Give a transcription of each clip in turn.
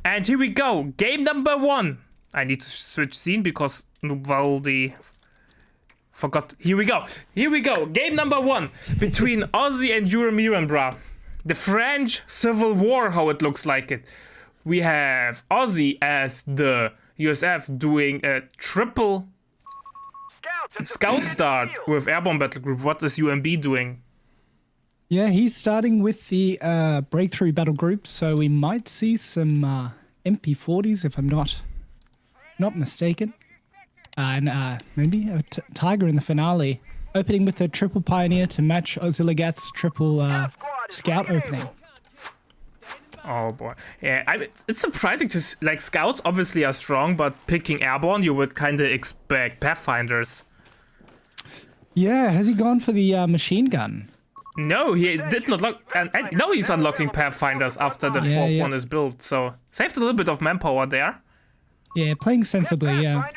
And here we go. Game number 1. I need to switch scene because Nuvaldi forgot. Here we go. Here we go. Game number 1 between Ozzy and UMirinBrah. The French Civil War, how it looks like it. We have Ozzy as the USF doing a triple scout start with Airborne Battle Group. What is UMB doing? Yeah, he's starting with the Breakthrough Battle Group, so we might see some MP40s if I'm not mistaken. And maybe a Tiger in the finale, opening with a triple Pioneer to match Ozligath's triple Scout opening. Oh boy, yeah. It's surprising to like scouts obviously are strong, but picking Airborne you would kind of expect Pathfinders. Yeah, has he gone for the machine gun? No, he did not look. And now he's unlocking Pathfinders after the fourth one is built. So saved a little bit of manpower there. Yeah, playing sensibly. Yeah,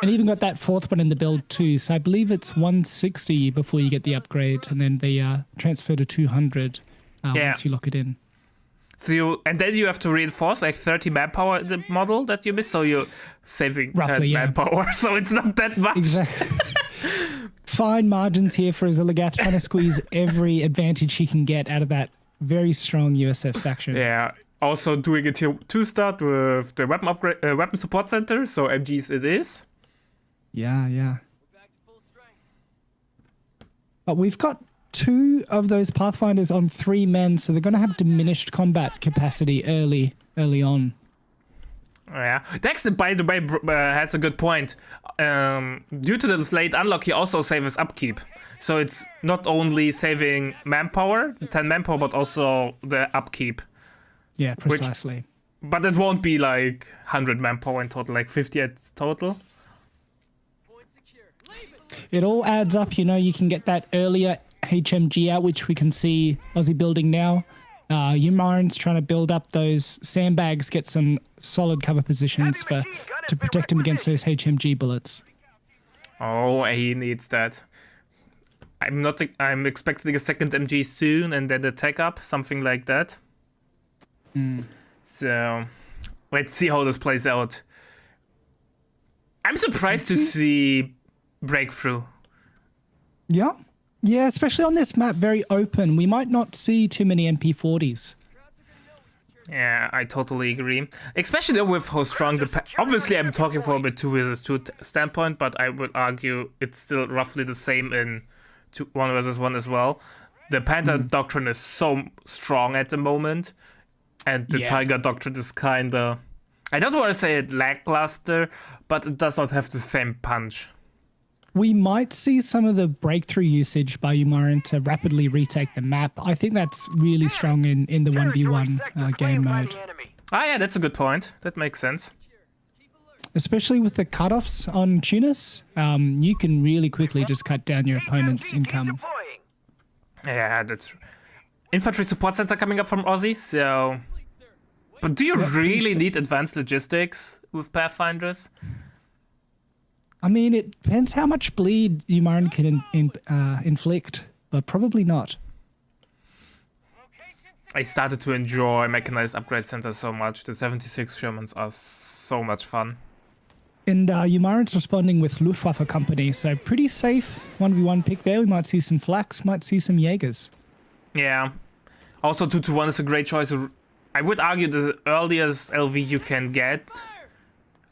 and even got that fourth one in the build too. So I believe it's 160 before you get the upgrade, and then they transfer to 200 once you lock it in. So and then you have to reinforce like 30 manpower the model that you missed. So you're saving roughly 10 manpower. So it's not that much. Exactly. Fine margins here for Ozligath, trying to squeeze every advantage he can get out of that very strong USF faction. Yeah. Also doing a tier 2 start with the weapon upgrade, weapon support center. So MGs it is. Yeah. But we've got 2 of those Pathfinders on 3 men, so they're going to have diminished combat capacity early on. Yeah, Dexter, by the way, has a good point. Due to the late unlock, he also saves upkeep. So it's not only saving manpower, 10 manpower, but also the upkeep. Yeah, precisely. But it won't be like 100 manpower in total, like 50 at total. It all adds up, you know, you can get that earlier HMG out, which we can see Aussie building now. UMirin's trying to build up those sandbags, get some solid cover positions to protect him against those HMG bullets. Oh, he needs that. I'm expecting a second MG soon and then the tech up, something like that. So let's see how this plays out. I'm surprised to see breakthrough. Yeah, especially on this map, very open. We might not see too many MP40s. Yeah, I totally agree. Especially with how strong the... Obviously, I'm talking from a 2 versus 2 standpoint, but I would argue it's still roughly the same in 1 versus 1 as well. The Panther Doctrine is so strong at the moment, and the Tiger Doctrine is kind of... I don't want to say it lackluster, but it does not have the same punch. We might see some of the breakthrough usage by UMirin to rapidly retake the map. I think that's really strong in the 1v1 game mode. Ah, yeah, that's a good point. That makes sense. Especially with the cutoffs on Tunis, you can really quickly just cut down your opponent's income. Yeah, that's... Infantry support center coming up from Aussie, so... But do you really need advanced logistics with Pathfinders? I mean, it depends how much bleed UMirin can inflict, but probably not. I started to enjoy Mechanized Upgrade Center so much. The 76 Shermans are so much fun. And UMirin's responding with Luftwaffe Company, so pretty safe 1v1 pick there. We might see some Flaks, might see some Jaegers. Yeah. Also 2-1 is a great choice. I would argue the earliest LV you can get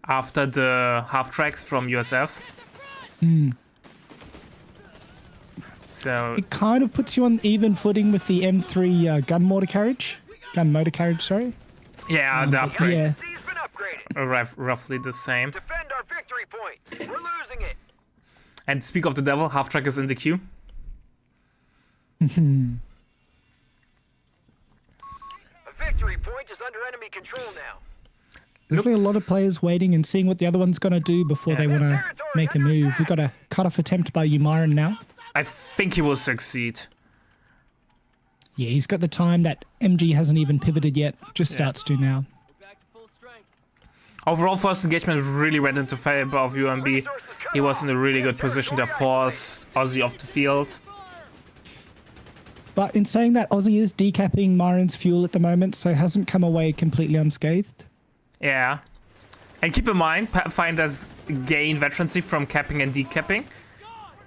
after the half-tracks from USF. So it kind of puts you on even footing with the M3 gun motor carriage, sorry. Yeah, the upgrade. Yeah. Roughly the same. Defend our victory point. We're losing it. And speak of the devil, half-track is in the queue. A victory point is under enemy control now. Definitely a lot of players waiting and seeing what the other one's going to do before they want to make a move. We've got a cut-off attempt by UMirin now. I think he will succeed. Yeah, he's got the time that MG hasn't even pivoted yet. Just starts to now. Overall, first engagement really went into favor of UMB. He was in a really good position to force Aussie off the field. But in saying that, Aussie is decapping Mirin's fuel at the moment, so hasn't come away completely unscathed. Yeah. And keep in mind, Pathfinders gain veterancy from capping and decapping.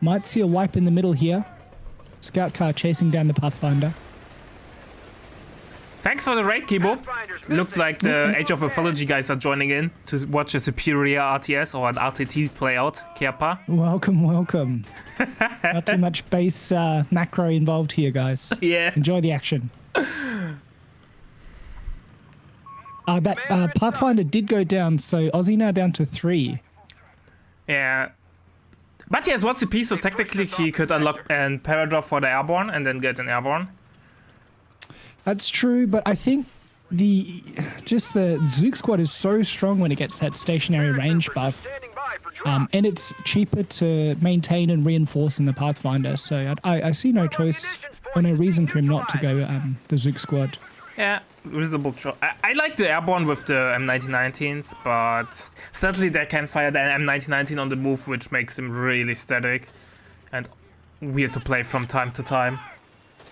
Might see a wipe in the middle here. Scout car chasing down the Pathfinder. Thanks for the raid, Kibo. Looks like the Age of Mythology guys are joining in to watch a superior RTS or an RTT play out. Kiapa. Welcome, welcome. Not too much base macro involved here, guys. Yeah. Enjoy the action. That Pathfinder did go down, so Aussie now down to 3. Yeah. But he has one CP, so technically he could unlock and paradrop for the airborne and then get an airborne. That's true, but I think the Zook squad is so strong when it gets that stationary range buff, and it's cheaper to maintain and reinforce in the Pathfinder. So I see no choice or no reason for him not to go the Zook squad. Yeah, reasonable choice. I like the airborne with the M1919s, but sadly they can fire the M1919 on the move, which makes him really static and weird to play from time to time.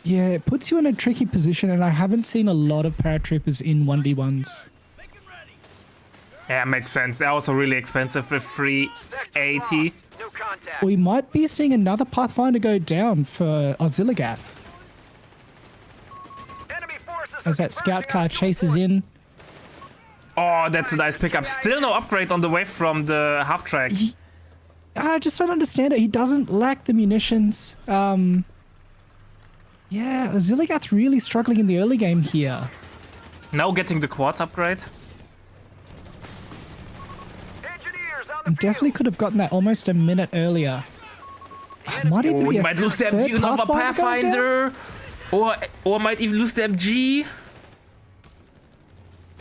Yeah, it puts you in a tricky position, and I haven't seen a lot of paratroopers in 1v1s. Yeah, makes sense. They're also really expensive with 380. No contact. We might be seeing another Pathfinder go down for Ozligath Enemy forces as that scout car chases in. Oh, that's a nice pickup. Still no upgrade on the way from the half track. I just don't understand it. He doesn't lack the munitions. Yeah, Ozligath really struggling in the early game here. Now getting the quad upgrade. Engineers on the And definitely could have gotten that almost a minute earlier. Might even Oh, be he a might lose the third MG, another Pathfinder going down? Pathfinder. Or might even lose the MG.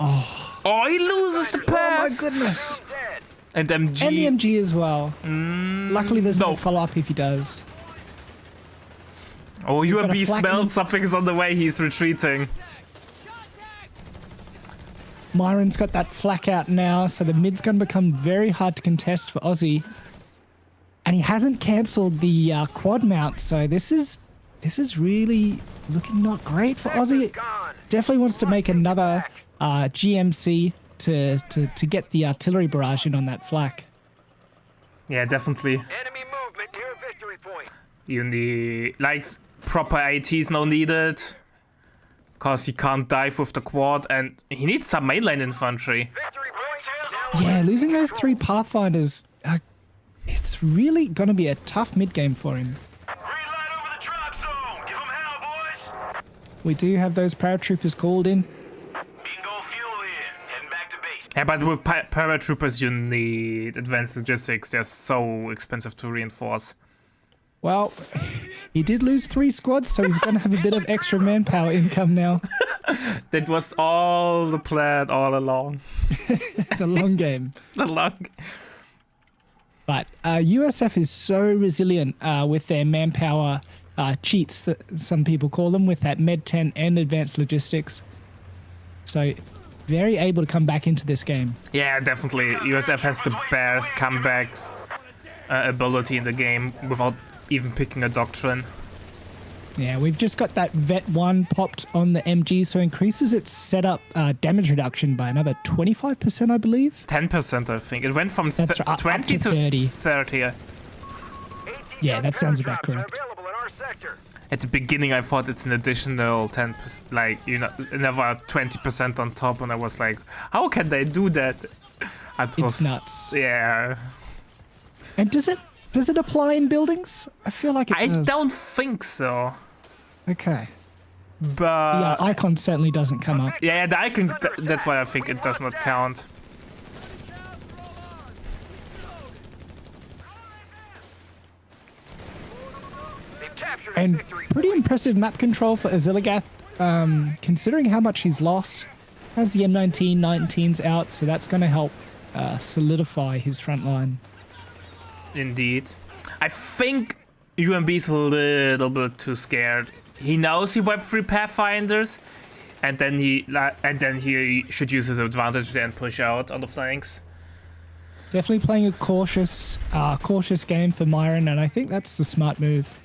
Oh, he loses the Oh my path. goodness. dead. And MG. And the MG as well. Luckily there's no no. follow-up if he does. Oh, got a UMB flak smells in- something's on the way. He's retreating. Myron's got that flak out now, so the mid's going to become very hard to contest for Aussie. And he hasn't cancelled the quad mount, so this is really looking not great for Aussie. Gone. Definitely wants to make another GMC to get the artillery barrage in on that flak. Yeah, definitely. Enemy movement near victory point. You need like proper ATs now needed. Cause he can't dive with the quad and he needs some mainline infantry. Victory point. Now Yeah, losing those 3 Pathfinders, it's really going to be a tough mid-game for him. green light over the drop zone. Give them hell, boys. We do have those paratroopers called in. Bingo fuel in. Heading back to base. Yeah, but with paratroopers you need advanced logistics. They're so expensive to reinforce. Well, he did lose 3 squads, so he's going to have a bit of extra manpower income now. That was all the plan all along. The long game. The long. But USF is so resilient with their manpower cheats, that some people call them, with that Med 10 and advanced logistics. So very able to come back into this game. Yeah, definitely. USF has the best comebacks ability in the game without even picking a doctrine. Yeah, we've just got that Vet 1 popped on the MG, so increases its setup damage reduction by another 25%, I believe. 10%, I think. It went from That's up 20 to to 30. 30. 18 Yeah, that sounds about paratroopers are correct. available in our sector. At the beginning, I thought it's an additional 10%, like, you know, never 20% on top, and I was like, how can they do that? It's nuts. Yeah. And does it apply in buildings? I feel like it I does. don't think so. Okay. But Yeah, icon certainly doesn't come up. yeah, the icon, that's why I think it does not count. They've captured a And victory pretty point. impressive map control for Ozligath, considering how much he's lost. Has the M1919s out, so that's going to help solidify his front line. Indeed. I think UMB is a little bit too scared. He knows he wiped 3 Pathfinders, and then he should use his advantage there and push out on the flanks. Definitely playing a cautious game for Myron, and I think that's the smart move.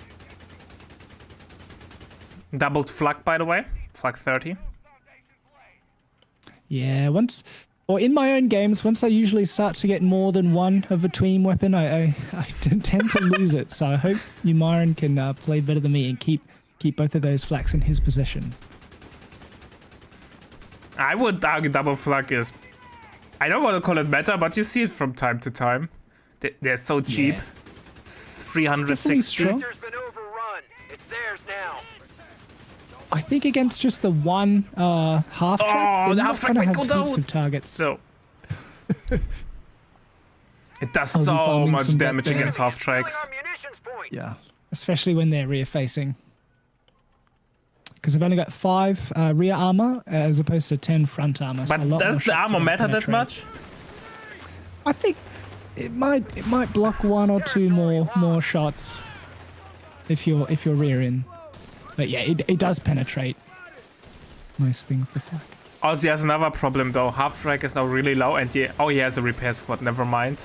Doubled flak, by the way. Flak 30. Yeah, once or in my own games, once I usually start to get more than one of a team weapon, I tend to lose it. So I hope UMirin can play better than me and keep both of those flags in his possession. I would argue double flag is, I don't want to call it meta, but you see it from time to time. They're so cheap. Yeah. 360. Strong. Sector's been overrun. It's theirs now. I think against just the one half track, the they're half not track going to might have go heaps down. of targets. So it does Aussie so farming much some damage back there. against half Stealing tracks. our munitions point. Yeah, especially when they're rear facing. Because I've only got 5 rear armor as opposed to 10 front armor. So a But lot more does the shots armor will matter that penetrate. much? I think it might block 1 or 2 more shots if you're rear in. But yeah, it does penetrate most things. The fuck. Ozzy has another problem though. Half track is now really low, and he has a repair squad. Never mind.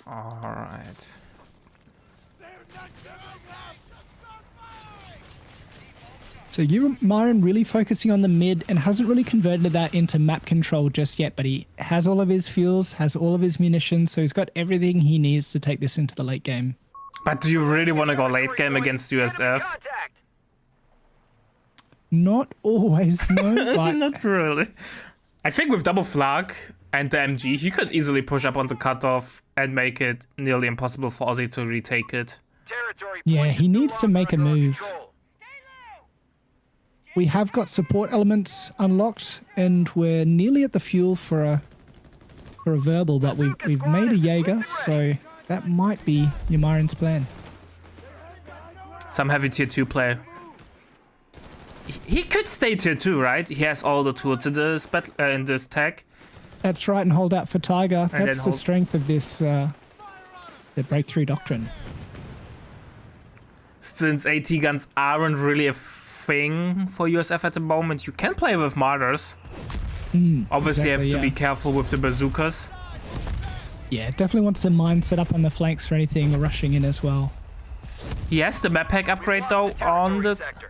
All right. So UMirin really focusing on the mid and hasn't really converted that into map control just yet, but he has all of his fuels, has all of his munitions, so he's got everything he needs to take this into the late game. But do you really want to go late game against Enemy USF? contact. Not always, no, but Not really. I think with double flag and the MG, he could easily push up on the cutoff and make it nearly impossible for Ozzy to retake it. Territory Yeah, point he is no needs to longer make a under our move. control. we have got support elements unlocked and we're nearly at the fuel for a verbal, but we've made a Jaeger, so that might be UMirin's plan. Some heavy tier 2 play. He could stay tier 2, right? He has all the tools in this tag. That's right, and hold out for Tiger. then That's the hold- strength of this, the breakthrough doctrine. Since AT guns aren't really a thing for USF at the moment, you can play with martyrs. Obviously, you have exactly, to be yeah. careful with the bazookas. Yeah, definitely wants some mine set up on the flanks for anything rushing in as well. He has the map pack upgrade though Lost the on the territory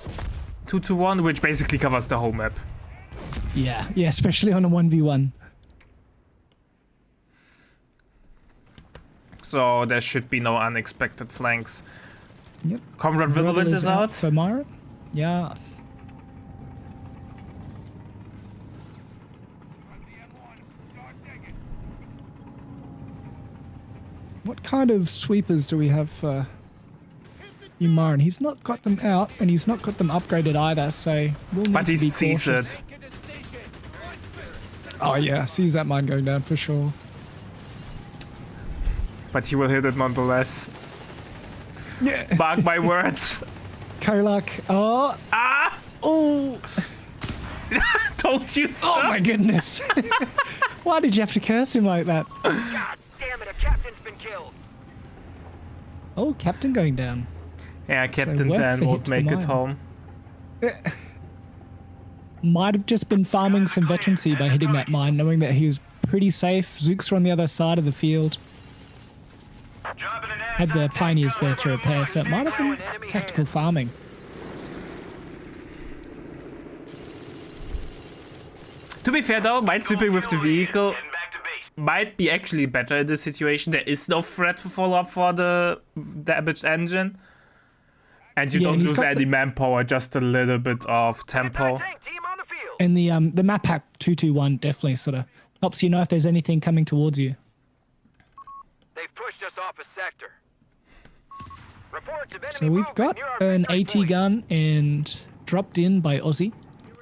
sector. 2-1, which basically covers the whole map. Yeah, especially on a 1v1. So there should be no unexpected flanks. Yep. Comrade Verbal Vigilant is out. for Myron. Yeah. What kind of sweepers do we have for UMirin? He's not got them out, and he's not got them upgraded either, so we'll need But to he be sees cautious. it. Oh yeah, sees that mine going down for sure. But he will hit it nonetheless. Yeah. Mark my words. Kolak. Oh. Ah! Oh. Told you so. Oh my goodness. Why did you have to curse him like that? God damn it, a captain's been killed. Oh, Captain going down. Yeah, Captain worth Dan the won't hit to the make it mine. home. Might have just been farming some veterancy by hitting that mine, knowing that he was pretty safe. Zooks are on the other side of the field. Had the pioneers there to repair, so it might have been tactical farming. To be fair though, might sweeping with the vehicle might be actually better in this situation. There is no threat to follow up for the damaged engine. And you Yeah, don't and he's lose got any manpower, just a little bit of tempo. Tank team on the field. And the map pack 221 definitely sort of helps you know if there's anything coming towards you. They've pushed us off a sector. Reports of So enemy we've got movement near our an victory AT point. gun and dropped in by Aussie.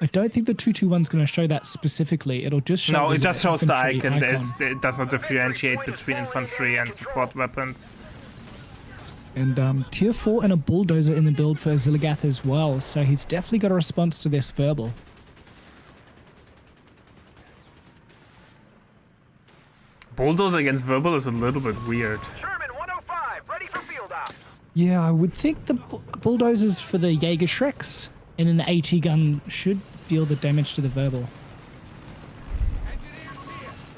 I don't think the 221's going to show that specifically. It'll just show. No, it the just shows the infantry icon. It does not differentiate between infantry and support weapons. And tier 4 and a bulldozer in the build for Ozligath as well. So he's definitely got a response to this verbal. Bulldozer against verbal is a little bit weird. Sherman 105, ready for field ops. Yeah, I would think the bulldozers for the Jaeger Shreks, and then the AT gun should deal the damage to the verbal.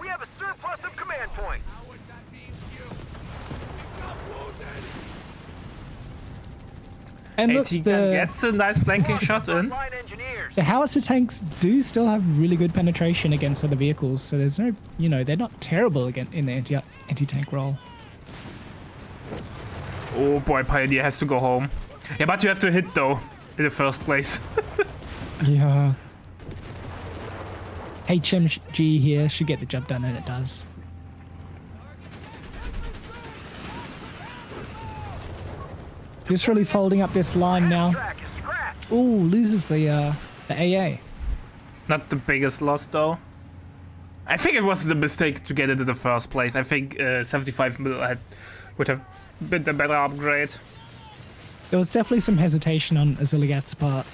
We have a surplus of command points. And look, AT gun gets a nice flanking shot in. Line engineers. the howitzer tanks do still have really good penetration against other vehicles, so there's no, you know, they're not terrible again in the anti-tank role. Oh boy, Pioneer has to go home. Yeah, but you have to hit though, in the first place. Yeah. HMG here should get the job done, and it does. Just really folding up this line now. Track is scrapped. Ooh, loses the AA. Not the biggest loss though. I think it was the mistake to get it in the first place. I think 75 mil would have been the better upgrade. There was definitely some hesitation on Ozligath's part.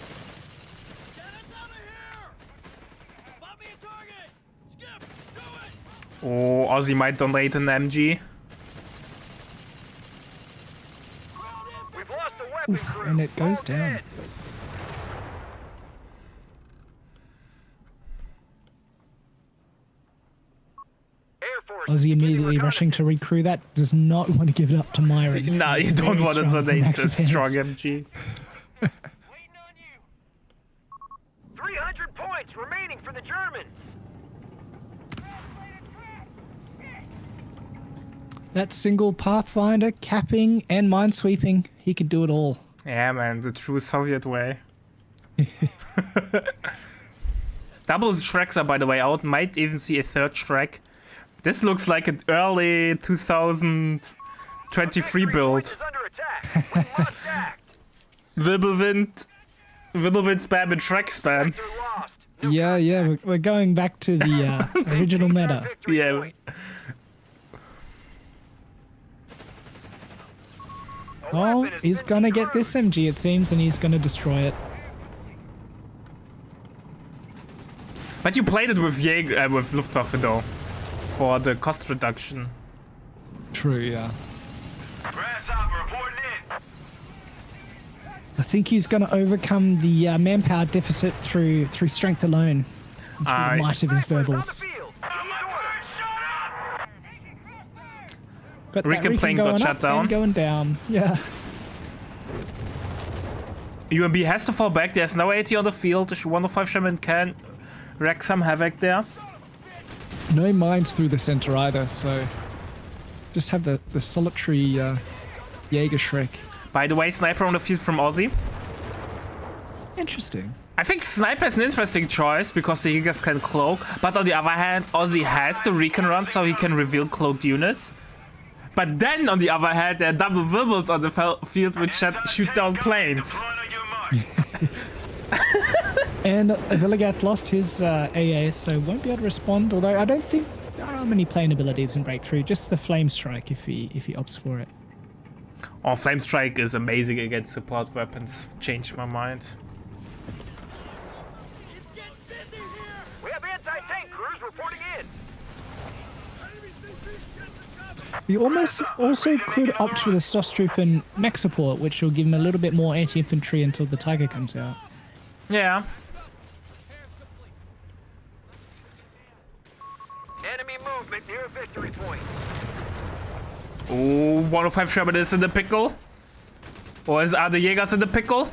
Oh, Ozzy might donate an MG. We've lost the weapon Oof, crew. and it goes All down. dead. Air Force, Ozzy beginning immediately rushing to reconnaissance. recrew that. Does not want to give it up to Myron. No, you He's don't very want to strong on donate Max's this hands. strong MG. Waiting on you. 300 points remaining for the Germans. That single Pathfinder, capping, and minesweeping, he can do it all. Yeah, man, the true Soviet way. Double Shreks are, by the way, out. Might even see a third Shrek. This looks like an early 2023 build. Is under attack. We must act. Wirbelwind spam and Shrek spam. Sector lost. Yeah, we're going back to the original meta. Victory Yeah. point. A Oh, weapon has he's been gonna get this destroyed. MG, it seems, and he's gonna destroy it. But you played it with with Luftwaffe though, for the cost reduction. True, yeah. Grasshopper reporting in. I think he's gonna overcome the manpower deficit through strength alone, and through the might of his Snipers on the verbals. field. Need orders. But Recon that plane Recon got going shut up down. and going down. Yeah. UMB has to fall back. There's no AT on the field. The 105 Shaman can wreak some havoc there. No mines through the center either, so just have the solitary Jaeger Shrek. By the way, sniper on the field from Aussie. Interesting. I think sniper is an interesting choice because the Jaegers can cloak, but on the other hand, Aussie has the recon run so he can reveal cloaked units. But then on the other hand, there are double Wirbels on the field which shoot down planes. And Ozligath lost his AA, so won't be able to respond. Although I don't think there are many plane abilities in Breakthrough. Just the Flame Strike if he opts for it. Oh, Flame Strike is amazing against support weapons. Changed my mind. We have anti-tank crews reporting in. He almost also could opt for the Stosstroop and mech support, which will give him a little bit more anti-infantry until the Tiger comes out. Yeah. Enemy movement near victory point. Oh, 105 Sherman is in the pickle. Or are the Jaegers in the pickle?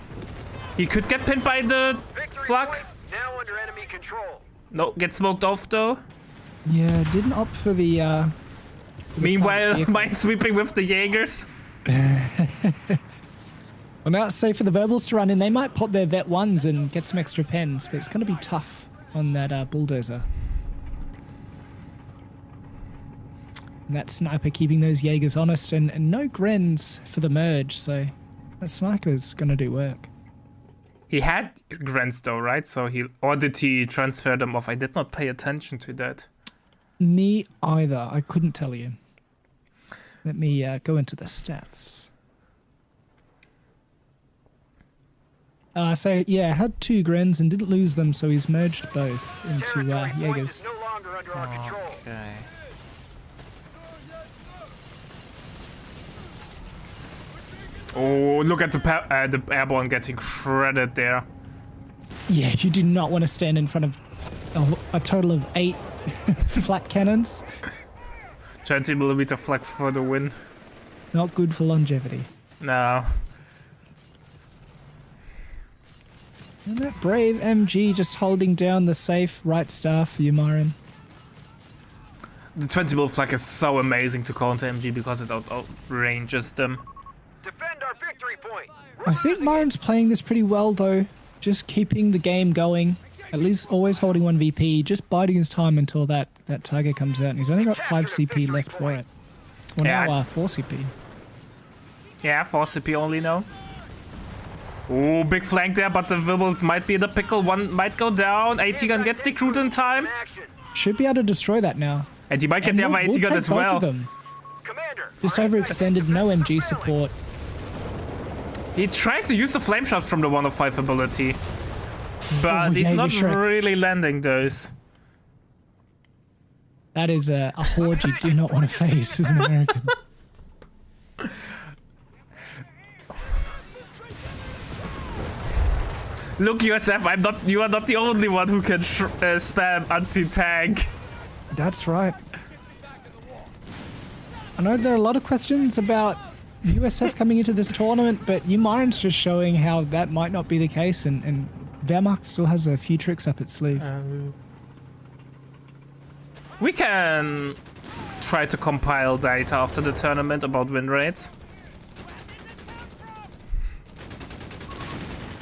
He could get pinned by the Victory flak. point now under enemy control. No, get smoked off though. Yeah, didn't opt for the Meanwhile, vehicle. minesweeping with the Jaegers. Well, now it's safe for the Verbals to run in. They might pop their Vet 1s and get some extra pens, but it's going to be tough on that bulldozer. And that sniper keeping those Jaegers honest, and no Grens for the merge, so that sniper's going to do work. He had grants though, right? So or did he transfer them off? I did not pay attention to that. Me either. I couldn't tell you. Let me go into the stats. So yeah, had 2 Grens and didn't lose them, so he's merged both into Territory point Jaegers. is no longer under our control. Okay. Oh, look at the airborne getting shredded there. Yeah, you do not want to stand in front of a total of 8 flat cannons. 20mm flex for the win. Not good for longevity. No. And that brave MG just holding down the safe right staff for UMirin. The 20 bull flag is so amazing to counter MG because it outranges them. Defend our victory point. I think Myron's playing this pretty well though. Just keeping the game going. At least always holding 1 VP. Just biding his time until that tiger comes out. And he's only got 5 CP left for it. Well, Yeah, now 4 CP. Yeah, 4 CP only now. Oh, big flank there, but the Wibbles might be in the pickle. One might go down. AT gun gets the recruit in time. Action. Should be able to destroy that now. And he might get And the other we'll AT gun take as both well. of them. Commander. Just our overextended, no MG support. He tries to use the flame shot from the 105 ability. But Oh, he's Navy not Shreks. really landing those. That is a horde you do not want to face as an American. Look, USF, you are not the only one who can spam anti-tank. That's right. I know there are a lot of questions about USF coming into this tournament, but UMirin's just showing how that might not be the case, and Wehrmacht still has a few tricks up its sleeve. We can try to compile data after the tournament about win rates.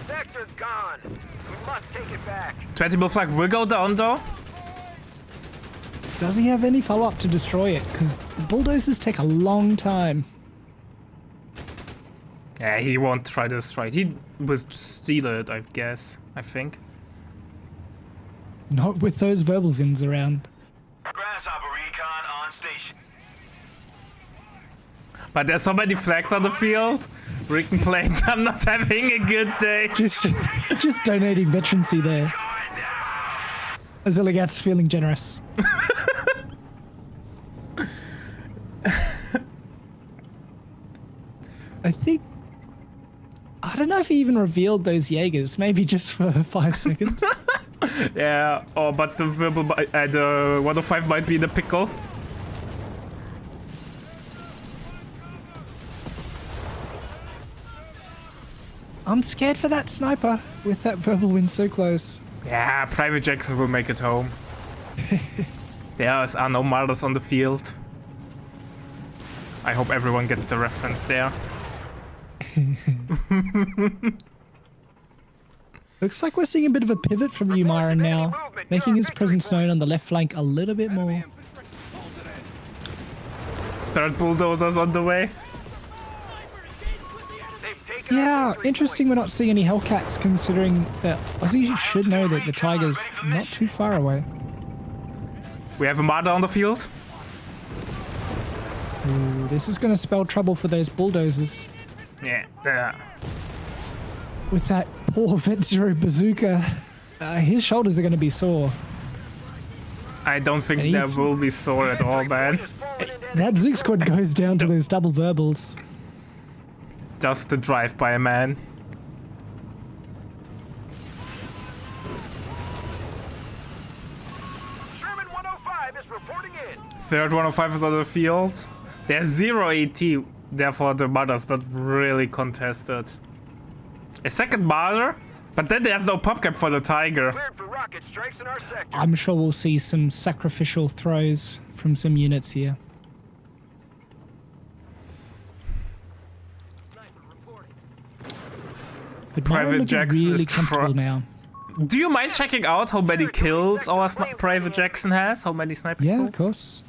Sector gone. We must take it back. 20 bull flag will go down though. Does he have any follow-up to destroy it? Because the bulldozers take a long time. Yeah, he won't try to strike. He will steal it, I guess. I think. Not with those verbal fins around. Grasshopper recon on station. But there's so many flags on the field. Rick and Plains, I'm not having a good day. Just donating veterancy there. Ozligath's feeling generous. I don't know if he even revealed those Jaegers, maybe just for 5 seconds. Yeah, oh, but the verbal, the 105 might be in the pickle. I'm scared for that sniper with that verbal win so close. Yeah, Private Jackson will make it home. There are no martyrs on the field. I hope everyone gets the reference there. Looks like we're seeing a bit of a pivot from UMirin now, making his presence known on the left flank a little bit more. Third bulldozer's on the way. They've taken our Yeah, victory interesting we're not seeing any Hellcats considering that Ozzy should know that the Tiger's not too far away. We have a martyr on the field. Ooh, this is going to spell trouble for those bulldozers. Yeah, there. With that poor Vet Zero bazooka, his shoulders are going to be sore. I don't think And there he's- will be sore at all, man. point. Fallen into That Zook squad goes down to those double verbals. Just to drive by a man. Sherman 105 is reporting in. Third 105 is on the field. There's 0 AT, therefore the martyr's not really contested. A second martyr, but then there's no pop cap for the Tiger. Cleared for rocket strikes in our sector. I'm sure we'll see some sacrificial throws from some units here. But Private Myron looking Jackson really is comfortable now. Do you mind checking out how many kills our Private Jackson has? How many sniper kills? Yeah, of course.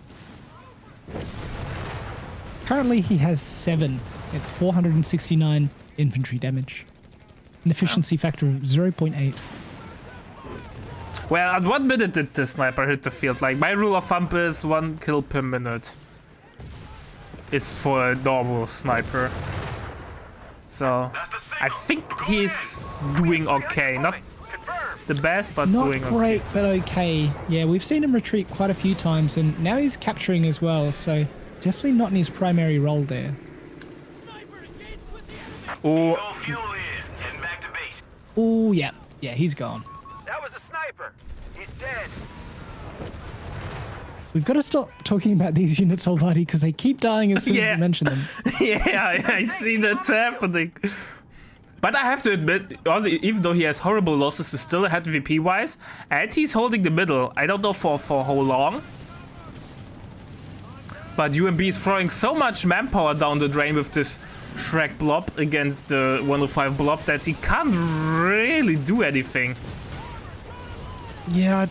Currently he has 7 at 469 infantry damage. An efficiency factor of 0.8. Well, at 1 minute did the sniper hit the field? Like, my rule of thumb is 1 kill per minute. It's for a normal sniper. So, I think he's doing okay. Not Confirmed. the best, but Not doing great, okay. but okay. Yeah, we've seen him retreat quite a few times, and now he's capturing as well, so definitely not in his primary role there. Oh, All fuel in. Heading back to base. Oh, yeah. Yeah, he's gone. That was a sniper. He's dead. We've got to stop talking about these units already, because they keep dying as soon as Yeah. we mention them. yeah, I see that's happening. But I have to admit, Ozzy, even though he has horrible losses, he's still ahead VP-wise, and he's holding the middle. I don't know for how long. But UMB is throwing so much manpower down the drain with this Shrek blob against the 105 blob that he can't really do anything. Yeah,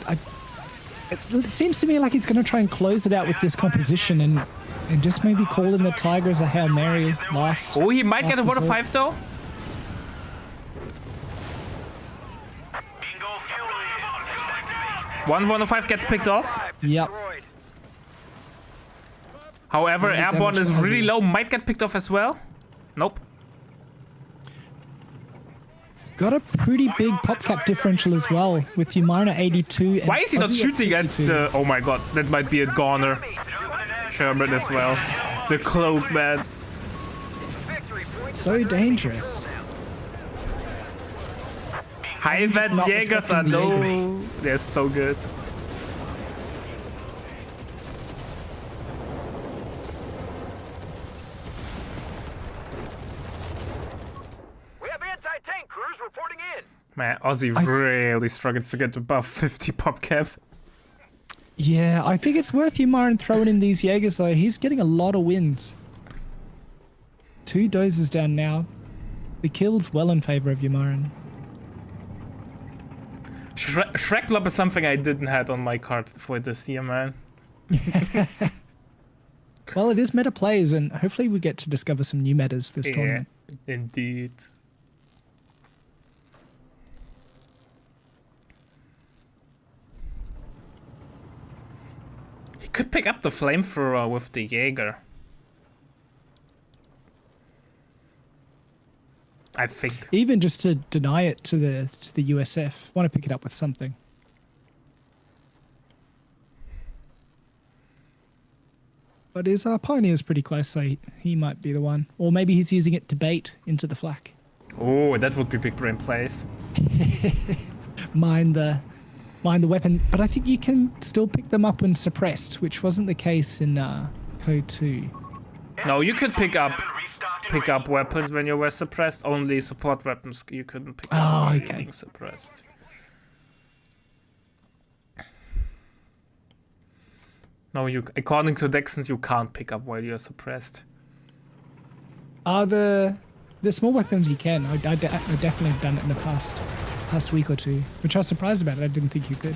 it seems to me like he's going to try and close it out with this composition and just maybe call in the Tiger as a Hail Mary last. Oh, he might get a 105 though. One 105 gets picked off. Yep. However, Really airborne is damaged really Ozzy. low. Might get picked off as well. Nope. Got a pretty big pop cap differential as well with UMirin at 82. And Why is he not Ozzy shooting at 52. the... Oh my god, that might be a goner. Sherman as well. The cloak, man. So dangerous. High just event not Jaegers are respecting the no... Jaegers. They're so good. We have anti-tank crews reporting in. Man, Ozzy really struggles to get above 50 pop cap. Yeah, I think it's worth UMirin throwing in these Jaegers though. He's getting a lot of wins. 2 dozes down now. The kill's well in favor of UMirin. Shrek Blob is something I didn't have on my card for this year, man. Well, it is meta plays, and hopefully we get to discover some new metas this Yeah, tournament. indeed. He could pick up the flamethrower with the Jaeger. I think. Even just to deny it to the USF. Want to pick it up with something. But his Pioneer's pretty close, so he might be the one. Or maybe he's using it to bait into the flak. Oh, that would be big brain plays. Mind the weapon. But I think you can still pick them up when suppressed, which wasn't the case in Code 2. No, you could pick up weapons when you were suppressed. Only support weapons you couldn't pick up Oh, while okay. being suppressed. No, according to Dexons, you can't pick up while you're suppressed. The small weapons you can. I definitely have done it in the past week or two, which I was surprised about. I didn't think you could.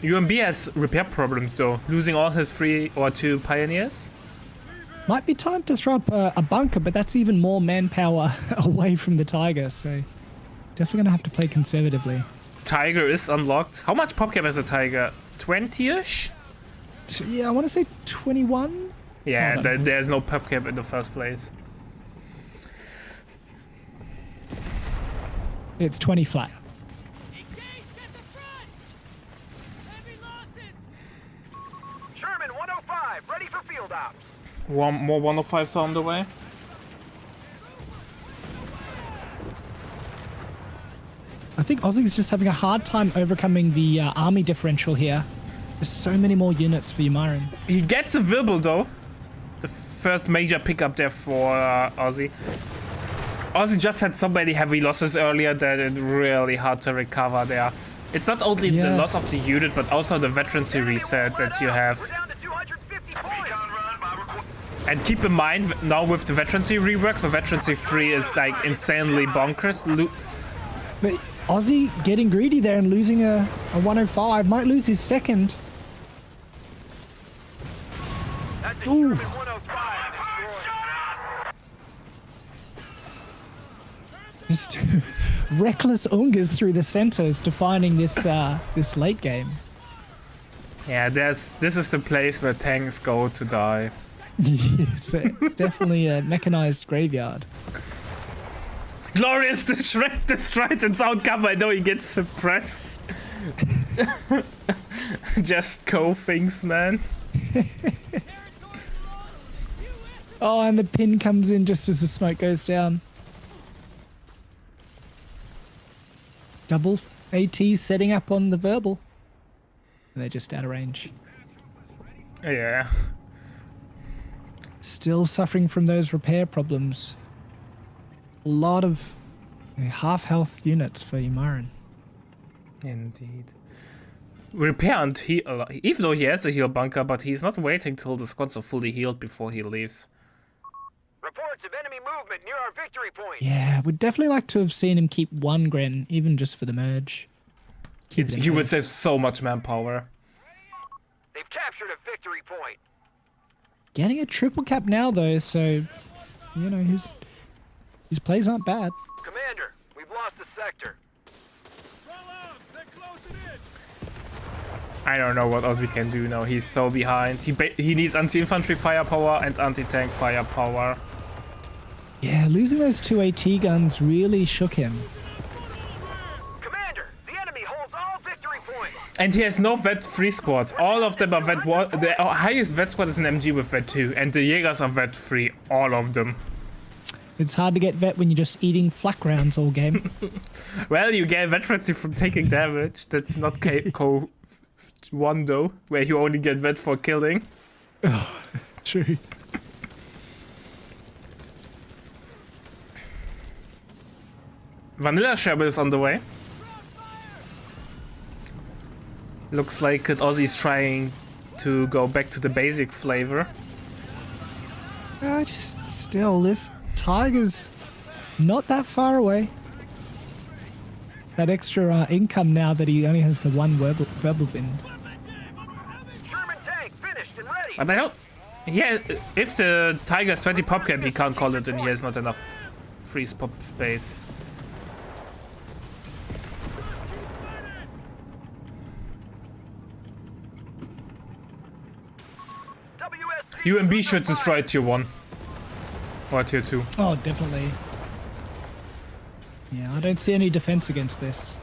UMB has repair problems though, losing all his 3 or 2 pioneers. Might be time to throw up a bunker, but that's even more manpower away from the Tiger, so definitely gonna have to play conservatively. Tiger is unlocked. How much pop cap has a Tiger? 20-ish? Yeah, I want to say 21. Yeah, Hold on. there's no pop cap in the first place. It's 20 flat. Sherman 105, ready for field ops. One more 105s are on the way. I think Ozzy's just having a hard time overcoming the army differential here. There's so many more units for UMirin. He gets a Wirbel though. The first major pickup there for Ozzy. Ozzy just had so many heavy losses earlier that it's really hard to recover there. It's not only the Yeah. loss of the unit, but also the veterancy reset that you have. We're down to 250 points. And keep in mind, now with the veterancy rework, so veterancy 3 is like insanely bonkers. But Ozzy getting greedy there and losing a 105. Might lose his second. That's a Ooh. Sherman 105 destroyed. Just reckless Ungas through the centers, defining this late game. Yeah, this is the place where tanks go to die. It's definitely a mechanized graveyard. Glorious destroyed in sound cover. I know he gets suppressed. Just go things, man. Oh, and the pin comes in just as the smoke goes down. Double AT setting up on the verbal. And they're just out of range. Yeah. Still suffering from those repair problems. A lot of half health units for UMirin. Indeed. Repair and heal, even though he has a heal bunker, but he's not waiting till the squads are fully healed before he leaves. Reports of enemy movement near our victory point. Yeah, would definitely like to have seen him keep one Gren, even just for the merge. Keep it in He would pace. save so much manpower. They've captured a victory point. Getting a triple cap now, though, so, you know, his plays aren't bad. Commander, we've lost the sector. I don't know what Ozzy can do now. He's so behind. He needs anti-infantry firepower and anti-tank firepower. Yeah, losing those 2 AT guns really shook him. Commander, the enemy holds all victory points. And he has no vet 3 squad. All of them are vet 1. The highest vet squad is an MG with vet 2. And the Jaegers are vet 3. All of them. It's hard to get vet when you're just eating flak rounds all game. Well, you get veterancy from taking damage. That's not co 1 though, where you only get vet for killing. Oh, true. Vanilla Sherbet is on the way. Looks like Ozzy's trying to go back to the basic flavor. Just still, this Tiger's not that far away. That extra income now that he only has the one verbal wind. German tank finished and ready. But I don't... Yeah, if the Tiger has 20 pop cap, he can't call it, and he has not enough freeze pop space. UMB should destroy tier 1. Or tier 2. Oh, definitely. Yeah, I don't see any defense against this.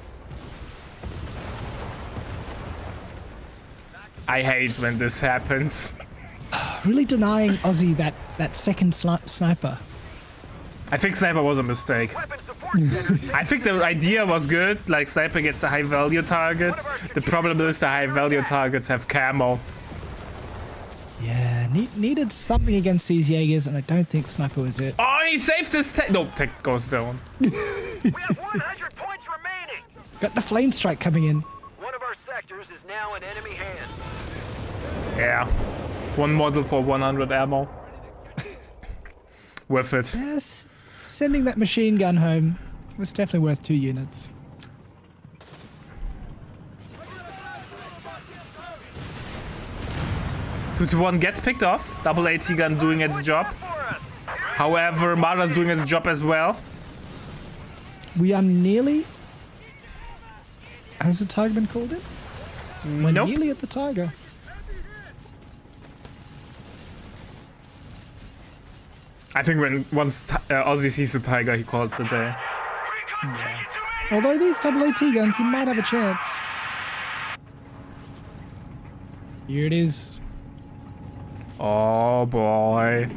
I hate when this happens. Really denying Ozzy that second sniper. I think sniper was a mistake. Weapon support center. I think the idea was good, like sniper gets a high value target. The problem is the high value targets have camo. Yeah, needed something against these Jaegers, and I don't think sniper was it. Oh, he saved his tech. No, tech goes down. We have 100 points remaining. Got the flame strike coming in. One of our sectors is now in enemy hands. Yeah. 1 model for 100 ammo. Worth it. Yes, sending that machine gun home was definitely worth 2 units. Two to 1 gets picked off. Double AT gun doing its job. However, Mara's doing its job as well. We are nearly... Has the Tiger been called in? We're Nope. nearly at the Tiger. I think once Ozzy sees the Tiger, he calls it a day. Yeah. Although these double AT guns, he might have a chance. Here it is. Oh boy.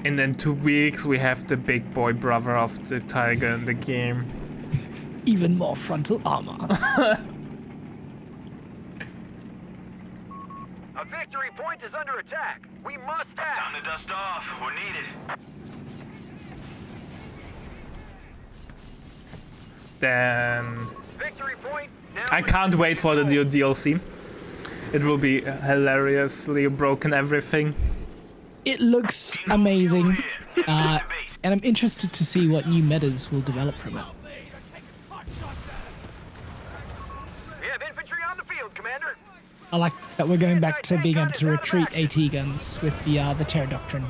And in 2 weeks, we have the big boy brother of the Tiger in the game. Even more frontal armor. A victory point is under attack. We must act. Time to dust off. We're needed. Then Victory point now. I can't wait for the new DLC. It will be hilariously broken everything. It looks amazing. And I'm interested to see what new metas will develop from it. We have infantry on the field, Commander. I like that we're going back to being able to retreat AT guns with the Terror Doctrine.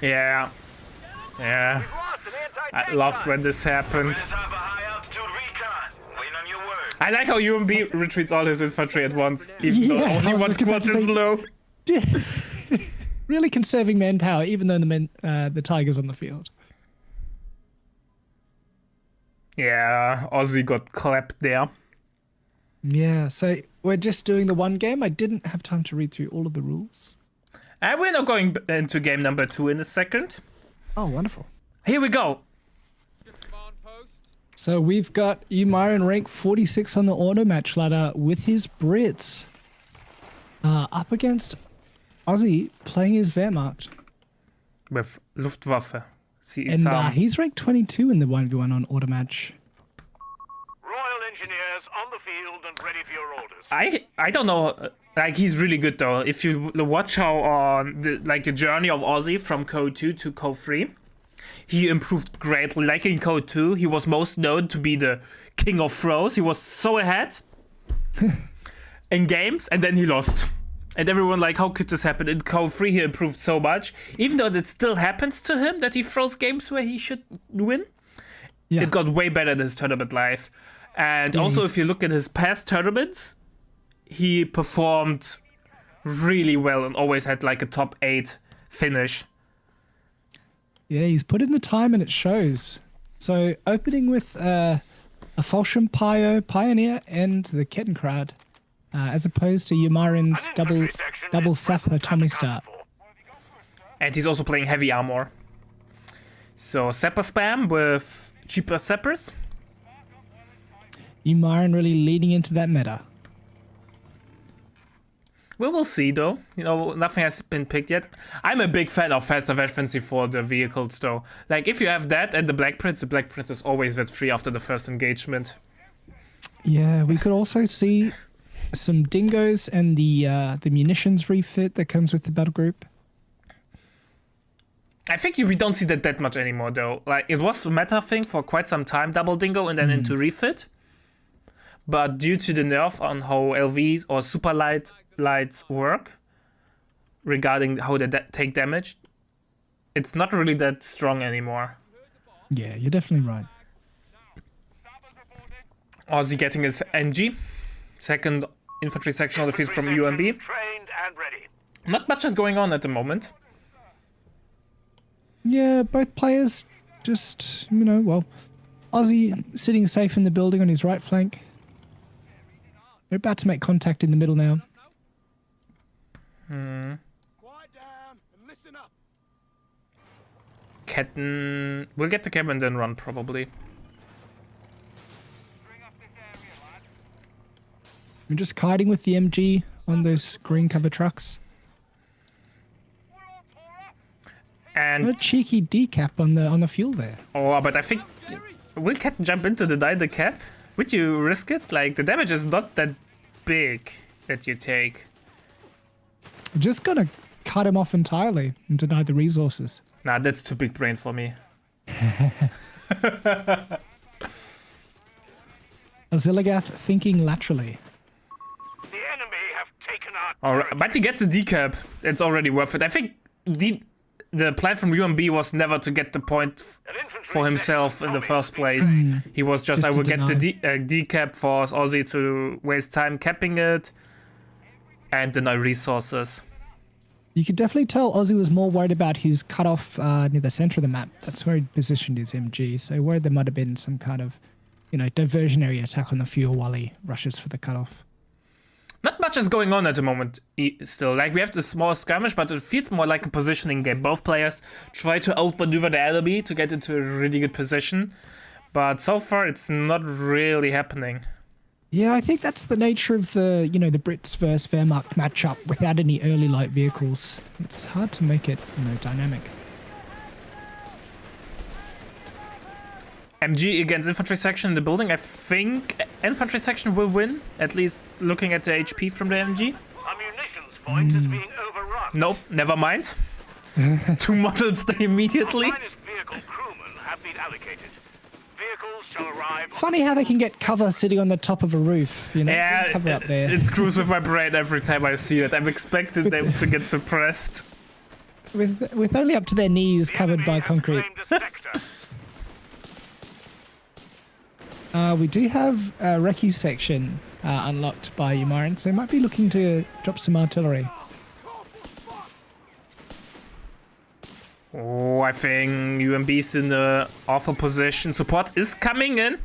Yeah. Yeah. We've lost an anti-tank I loved gun. when this happened. I like how UMB retreats all his infantry at once, even though Yeah, I only was one looking squad about to is say- low. Really conserving manpower, even though the Tiger's on the field. Yeah, Ozzy got clapped there. Yeah, so we're just doing the one game. I didn't have time to read through all of the rules. And we're now going into game number 2 in a second. Oh, wonderful. Here we go. So we've got UMirin rank 46 on the auto match ladder with his Brits. Up against Ozzy playing his Wehrmacht. With Luftwaffe. And he's ranked 22 in the 1v1 on auto match. Royal Engineers on the field and ready for your orders. I don't know. Like, he's really good though. If you watch how the journey of Ozzy from Code 2 to Code 3, he improved greatly. Like in Code 2, he was most known to be the king of throws. He was so ahead in games, and then he lost. And everyone like, how could this happen? In Code 3, he improved so much. Even though it still happens to him that he throws games where he should win, it got way better in his tournament life. And also, if you look at his past tournaments, he performed really well and always had like a top 8 finish. Yeah, he's put in the time and it shows. So opening with a Falchion Pioneer and the Kettenkrad, as opposed to UMirin's double Sapper Tommy Start. And he's also playing heavy armor. So Sapper spam with cheaper Sappers. UMirin really leading into that meta. Well, we'll see though. You know, nothing has been picked yet. I'm a big fan of faster efficiency for the vehicles though. Like, if you have that and the Black Prince is always at 3 after the first engagement. Yeah, we could also see some dingoes and the munitions refit that comes with the battle group. I think we don't see that much anymore though. Like, it was a meta thing for quite some time, double dingo and then into refit. But due to the nerf on how LVs or super lights work regarding how they take damage, it's not really that strong anymore. Yeah, you're definitely right. Ozzy getting his NG, second infantry section on the field from UMB. Trained and ready. Not much is going on at the moment. Yeah, both players just, well, Ozzy sitting safe in the building on his right flank. They're about to make contact in the middle now. Quiet down and listen up. Ketten... We'll get the cab and then run, probably. We're just kiting with the MG on those green cover trucks. And... What a cheeky decap on the fuel there. Oh, but I think... Will Ketten jump into the cap? Would you risk it? Like, the damage is not that big that you take. Just gonna cut him off entirely and deny the resources. Nah, that's too big brain for me. Ozligath thinking laterally. The enemy have taken our Alright, but he gets the decap. It's already worth it. I think the plan from UMB was never to get the point for himself in the first place. He was just I will get the decap, force Ozzy to waste time capping it and deny resources. You could definitely tell Ozzy was more worried about his cutoff near the center of the map. That's where he positioned his MG. So worried there might have been some kind of, diversionary attack on the fuel while he rushes for the cutoff. Not much is going on at the moment still. Like, we have the small skirmish, but it feels more like a positioning game. Both players try to outmaneuver the enemy to get into a really good position. But so far, it's not really happening. Yeah, I think that's the nature of the, the Brits versus Wehrmacht matchup without any early light vehicles. It's hard to make it, dynamic. MG against infantry section in the building. I think infantry section will win, at least looking at the HP from the MG. Our munitions point is being overrun. Nope, never mind. 2 models immediately. Finest vehicle crewmen have been allocated. Vehicles shall arrive. Funny how they can get cover sitting on the top of a roof, Yeah, cover up there. it screws with my brain every time I see it. I'm expecting them to get suppressed. With only up to their knees covered by concrete. We do have a recce section unlocked by UMirin, so might be looking to drop some artillery. Oh, I think UMB's in an awful position. Support is coming in,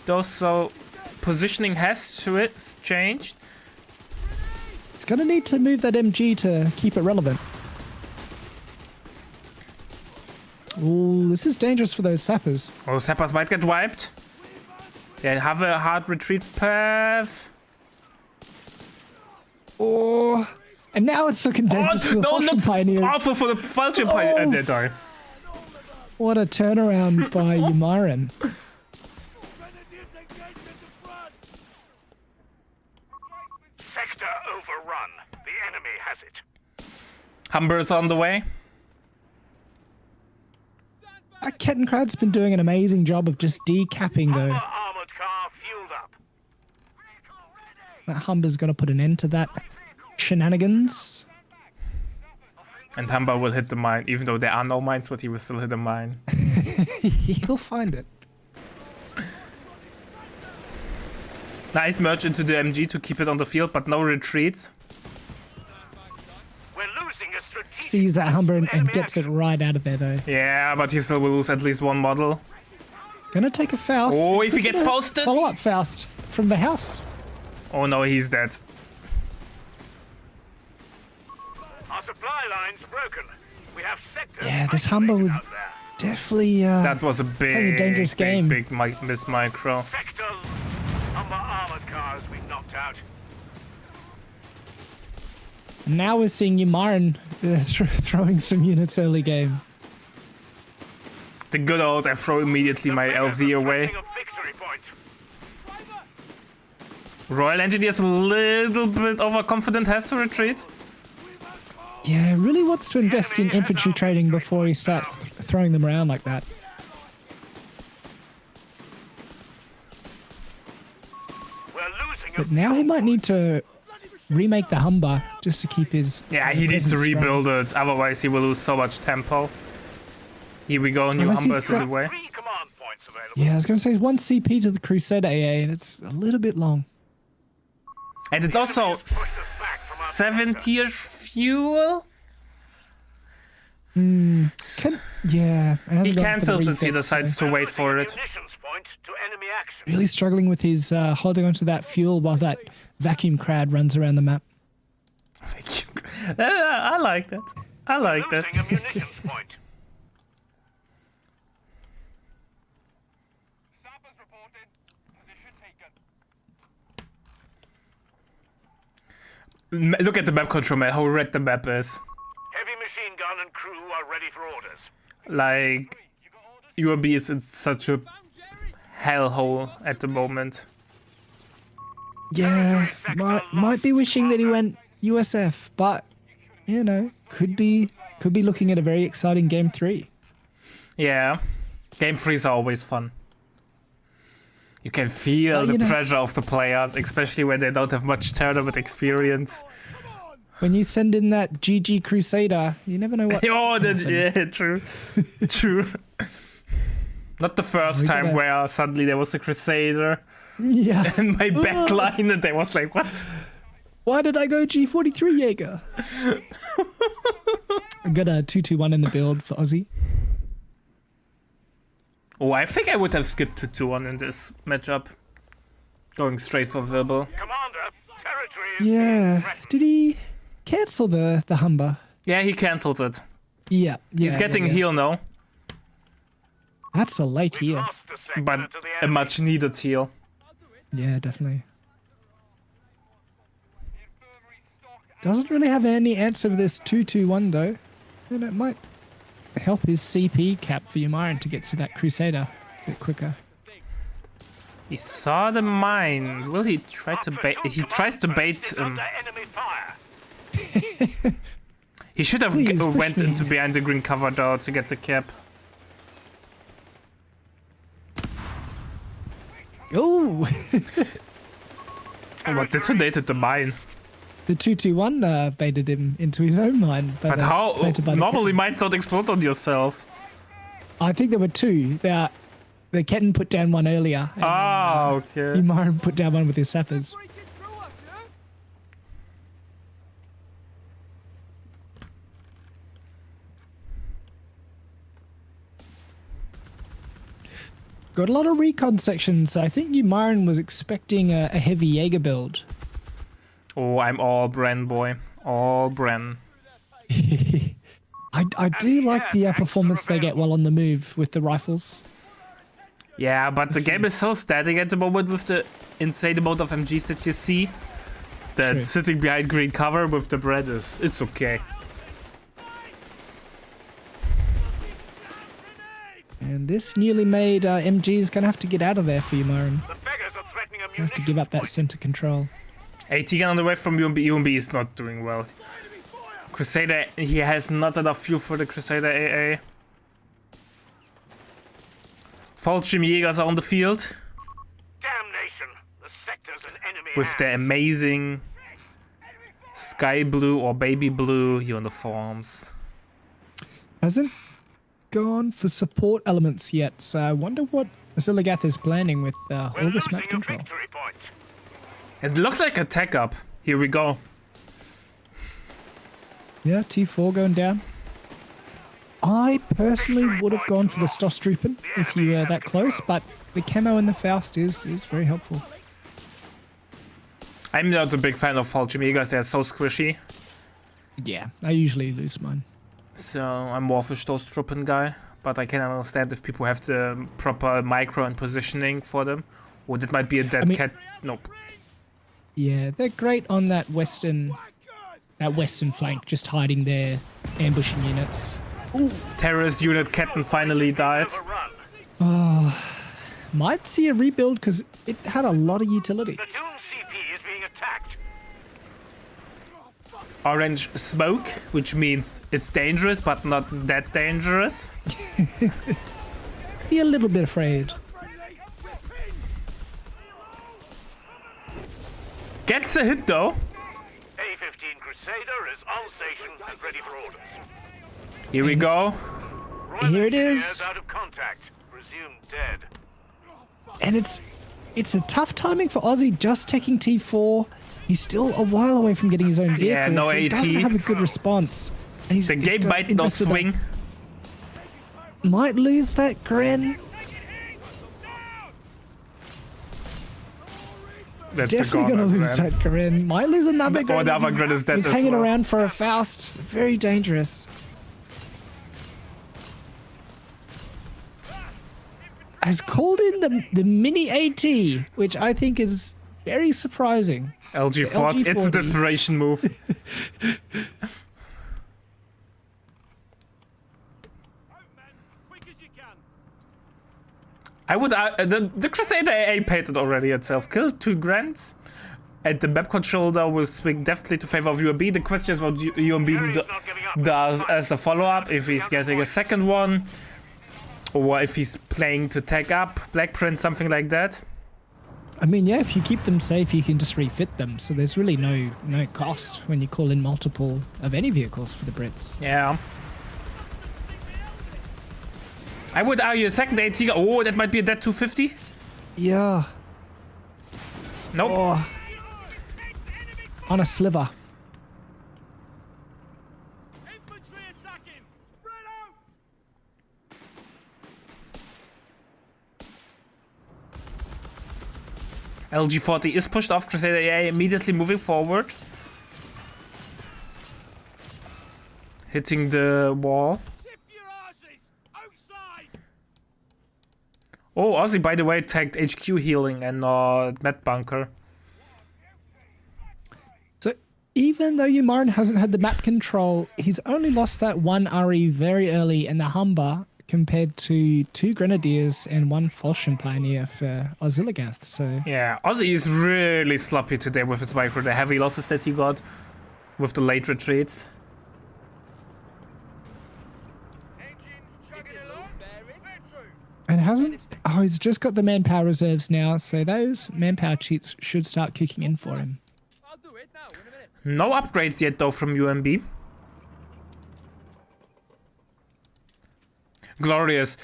though, so positioning has changed. It's going to need to move that MG to keep it relevant. Ooh, this is dangerous for those sappers. Oh, sappers might get wiped. They have a hard retreat path. Oh, and now it's looking dangerous for the Falchion Pioneers. Awful for the Falchion Pioneers. And they die. What a turnaround by UMirin. Sector overrun. The enemy has it. Humber's on the way. Kettenkrad's been doing an amazing job of just decapping though. Armored car fueled up. That Humber's gonna put an end to that shenanigans. And Humber will hit the mine, even though there are no mines, but he will still hit the mine. He'll find it. Nice merge into the MG to keep it on the field, but no retreats. We're losing a strategic. Sees that Humber and enemy gets it action. right out of there though. Yeah, but he still will lose at least one model. Gonna take a Faust. Oh, if he gets Fausted! Follow up Faust from the house. Oh no, he's dead. Our supply line's broken. We have sectors. Yeah, this Humber was isolated out there. definitely That was a playing a big, dangerous game. big miss micro. Sector. Humber armored cars we knocked out. Now we're seeing UMirin throwing some units early game. The good old I throw immediately my LV away. A victory point. Royal Engineer's a little bit overconfident, has to retreat. Yeah, really wants to invest in infantry training before he starts throwing them around like that. We're losing But now he might need to remake the Humber just to keep his. Yeah, he needs to presence strong. rebuild it, otherwise he will lose so much tempo. Here we go, new Unless he's Humber's in the got- way. 3 command points available. Yeah, I was gonna say it's 1 CP to the Crusader AA, and it's a little bit long. And it's also Pushed us back from our 70 fuel? Yeah, it He hasn't gone for the cancels it, he refit, decides so to wait for it. munitions point to enemy action. really struggling with his holding onto that fuel while that vacuum crad runs around the map. I like that. I like that. Losing a munitions point. Sappers reported. Position taken. Look at the map control map, how red the map is. Heavy machine gun and crew are ready for orders. Like, UAB is in such a hellhole at the moment. Yeah, might be wishing that he went USF, but you know, could be looking at a very exciting game 3. Yeah, game 3s are always fun. You can feel Well, the you know- pressure of the players, especially when they don't have much tournament experience. When you send in that GG Crusader, you never know what. Oh, yeah, true. True. Not the first We time gotta- where suddenly there was a Crusader Yeah. in my backline and they was like, what? Why did I go G43 Jaeger? I got a 2-2-1 in the build for Aussie. Oh, I think I would have skipped to 2-1 in this matchup. Going straight for verbal. Commander, territory is being Yeah. threatened. Did he cancel the Humber? Yeah, he cancelled it. Yeah. He's getting yeah. heal now, That's a late We've heal. lost a sector but to the a enemy. much needed heal. Yeah, definitely. Doesn't really have any answer for this 2-2-1 though. And it might help his CP cap for UMirin to get to that Crusader a bit quicker. He saw the mine. Will he try to bait? He tries to bait. Under enemy fire. He should have Please, push went me. into behind the green cover door to get the cap. Oh! Oh, but detonated the mine. The 2-2-1 baited him into his own mine. But how? planted by the Normally Ketten. mines don't explode on yourself. I think there were 2. The Ketten put down one earlier. And Ah, okay. UMirin put down one with his sappers. Got a lot of recon sections. I think UMirin was expecting a heavy Jaeger build. Oh, I'm all Bren boy. All Bren. I do like the performance they get while on the move with the rifles. Yeah, but the game is so static at the moment with the insane amount of MGs that you see. that True. sitting behind green cover with the bread it's okay. And this newly made MG is going to have to get out of there for you, Myron. The beggars are threatening a You have to give up that center control. AT gun on the way from UMB. UMB is not doing well. Crusader, he has not enough fuel for the Crusader AA. Fallschirm Jägers are on the field Damnation! The sector's an enemy. with the amazing sky blue or baby blue uniforms. Hasn't gone for support elements yet, so I wonder what Ozligath is planning with all this map control. Victory point. It looks like a tech up. Here we go. Yeah, T4 going down. I personally would have gone for the Stostrupen if you were that close, but the camo in the Faust is very helpful. I'm not a big fan of Fallschirm Jägers. They're so squishy. Yeah, I usually lose mine. So I'm more of a Stoßtruppen guy. But I can understand if people have the proper micro and positioning for them. Or that might be a dead cat. Nope. Yeah, they're great on that western flank, just hiding their ambushing units. Terrorist unit captain finally died. Overrun. Might see a rebuild because it had a lot of utility. The Doom CP is being attacked. Orange smoke, which means it's dangerous, but not that dangerous. Be a little bit afraid. Gets a hit though. A-15 Crusader is on station and ready for orders. Here we go. Royal Here it engineers is. out of contact. Presumed dead. And it's a tough timing for Ozzy just taking T4. He's still a while away from getting his own vehicle. Yeah, no so he AT. doesn't have a good response. And he's, The he's game got might not invested swing. Might lose that Gren. That's Definitely gonna lose that Gren. Might lose another Gren. the other He's- Gren is dead He's as hanging well. around for a Faust. Very dangerous. Has called in the mini AT, which I think is very surprising. LG Ford. It's a LG40. desperation move. I would the Crusader AA paid it already itself. Killed 2 Grants. And the map controller will swing definitely to favor of UMB. The question is what UMB does as a follow-up. If he's getting a second one. Or if he's playing to tag up, Blackprint, something like that. I mean, yeah, if you keep them safe, you can just refit them. So there's really no cost when you call in multiple of any vehicles for the Brits. Yeah. I would argue a second AT. Oh, that might be a dead 250. Yeah. Nope. Oh. On a sliver. LG40 is pushed off. Crusader AA immediately moving forward. Hitting the wall. Oh, Ozzy, by the way, tagged HQ healing and not Med Bunker. So even though UMirin hasn't had the map control, he's only lost that one RE very early in the Humber compared to 2 Grenadiers and 1 Fallschirm Pioneer for Ozligath. So Yeah, Ozzy is really sloppy today with his micro. The heavy losses that he got with the late retreats. and hasn't. Oh, he's just got the manpower reserves now, so those manpower cheats should start kicking in for him. No upgrades yet though from UMB. Glorious.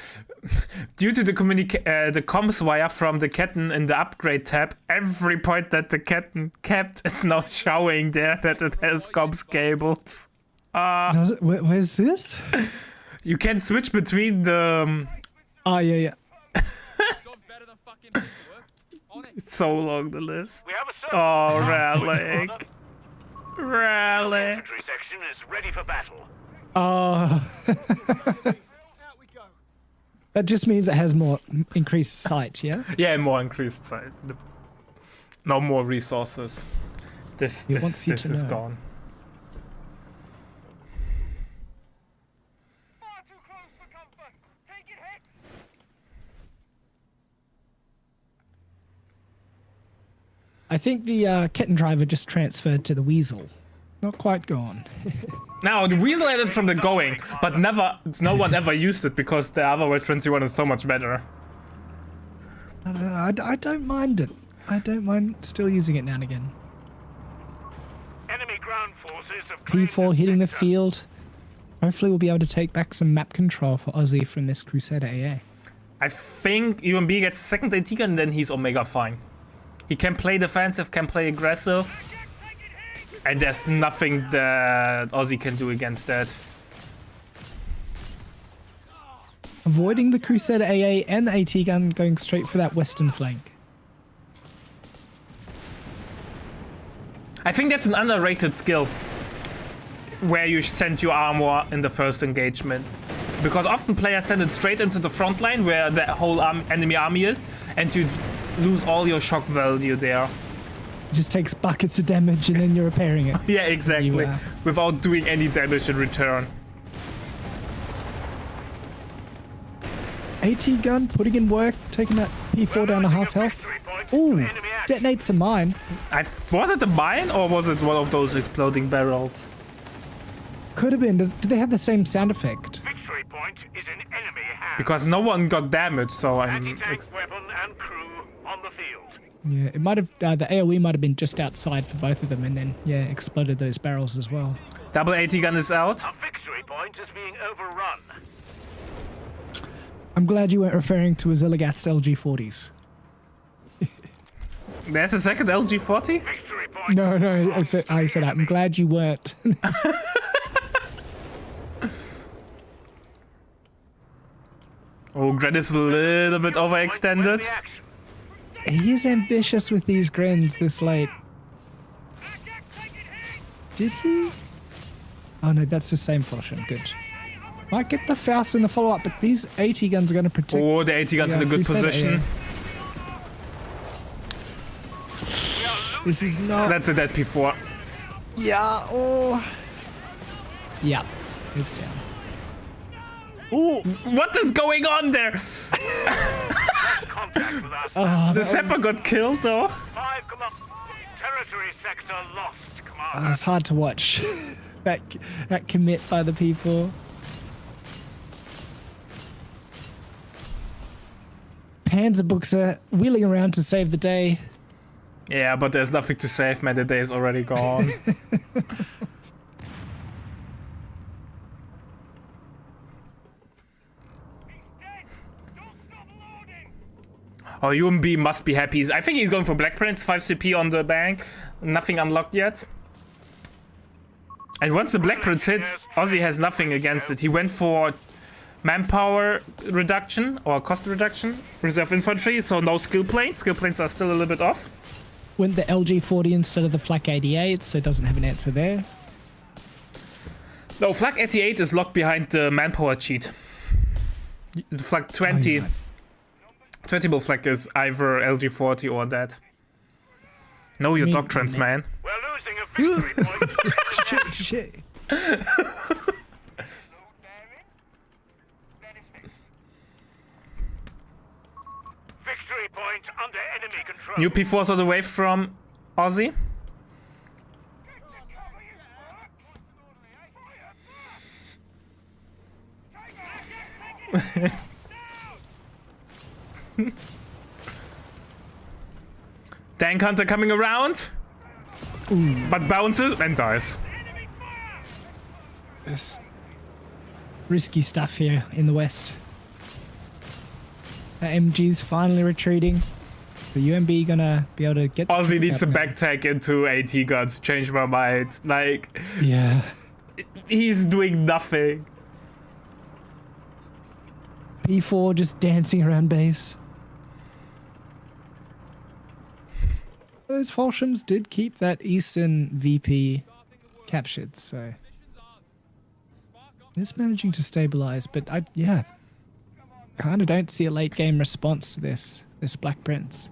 Due to the the comms wire from the Ketten in the upgrade tab, every point that the Ketten kept is now showing there that it has comms cables. Does it, where's this? You can switch between the... Oh, yeah. It's so long, the list. We have a survey. Oh, Relic. Relic. Infantry section is ready for battle. That just means it has more increased sight, yeah? Yeah, more increased side. No more resources. This He wants you this to is know. gone. Far too close for comfort. Take it, Hex. I think the Ketten driver just transferred to the Weasel. Not quite gone. Now the Weasel had it from the going, but no one ever used it because the other World 21 is so much better. I don't know. I don't mind it. I don't mind still using it now and again. Enemy ground forces have claimed P4 hitting the sector. field. Hopefully we'll be able to take back some map control for Ozzy from this Crusader AA. I think UMB gets second AT gun, then he's Omega fine. He can play defensive, can play aggressive, and there's nothing that Ozzy can do against that. Avoiding the Crusader AA and the AT gun, going straight for that western flank. I think that's an underrated skill, where you send your armor in the first engagement. Because often players send it straight into the front line where the whole enemy army is, and you lose all your shock value there. It just takes buckets of damage and then you're repairing it. Yeah, exactly. You, Without doing any damage in return. AT gun, putting in work, taking that P4 down to half health. Ooh, detonates a mine. Was it a mine or was it one of those exploding barrels? Could have been. Do they have the same sound effect? Victory point is in enemy hands. Because no one got damaged, so I'm. Anti-tank weapon and crew on the field. Yeah, it might have. The AoE might have been just outside for both of them, and then yeah, exploded those barrels as well. Double AT gun is out. A victory point is being overrun. I'm glad you weren't referring to Ozligath's LG40s. There's a second LG40. Victory point. No, I said I'm glad you weren't. Oh, Gren is a little bit overextended. Where's the action? He is ambitious with these grins this late. Did he? Oh no, that's the same Foshin. Good. Might get the Faust in the follow-up, but these AT guns are going to protect. Oh, the AT gun's in a good Crusader, position. yeah. This is not. That's a dead P4. Yeah. Oh. Yeah. It's down. Ooh, what is going on there? Contact with us. The Sepper got killed though. 5 territory sector lost, Commander. It's hard to watch. that commit by the P4. Panzer are wheeling around to save the day. Yeah, but there's nothing to save, man. The day is already gone. Oh, UMB must be happy. I think he's going for Black Prince, 5 CP on the bank. Nothing unlocked yet. And once the Black Prince hits, Ozzy has nothing against it. He went for manpower reduction or cost reduction, reserve infantry, so no skill planes. Skill planes are still a little bit off. Went the LG40 instead of the Flak 88, so it doesn't have an answer there. No, Flak 88 is locked behind the manpower cheat. The Flak 20. Oh, yeah. 20 bull Flak is either LG40 or that. Know your doctrines, man. We're losing a victory point. Touché. Victory point under enemy control. New P4s on the way from Ozzy. Tank Hunter coming around, but bounces and dies. This risky stuff here in the west. MG's finally retreating. The UMB gonna be able to get. Ozzy needs a now. back tag into AT guns. Change my mind. Like, Yeah. he's doing nothing. P4 just dancing around base. Those Falchions did keep that Eastern VP captured, so just managing to stabilize. But yeah, kind of don't see a late game response to this Black Prince.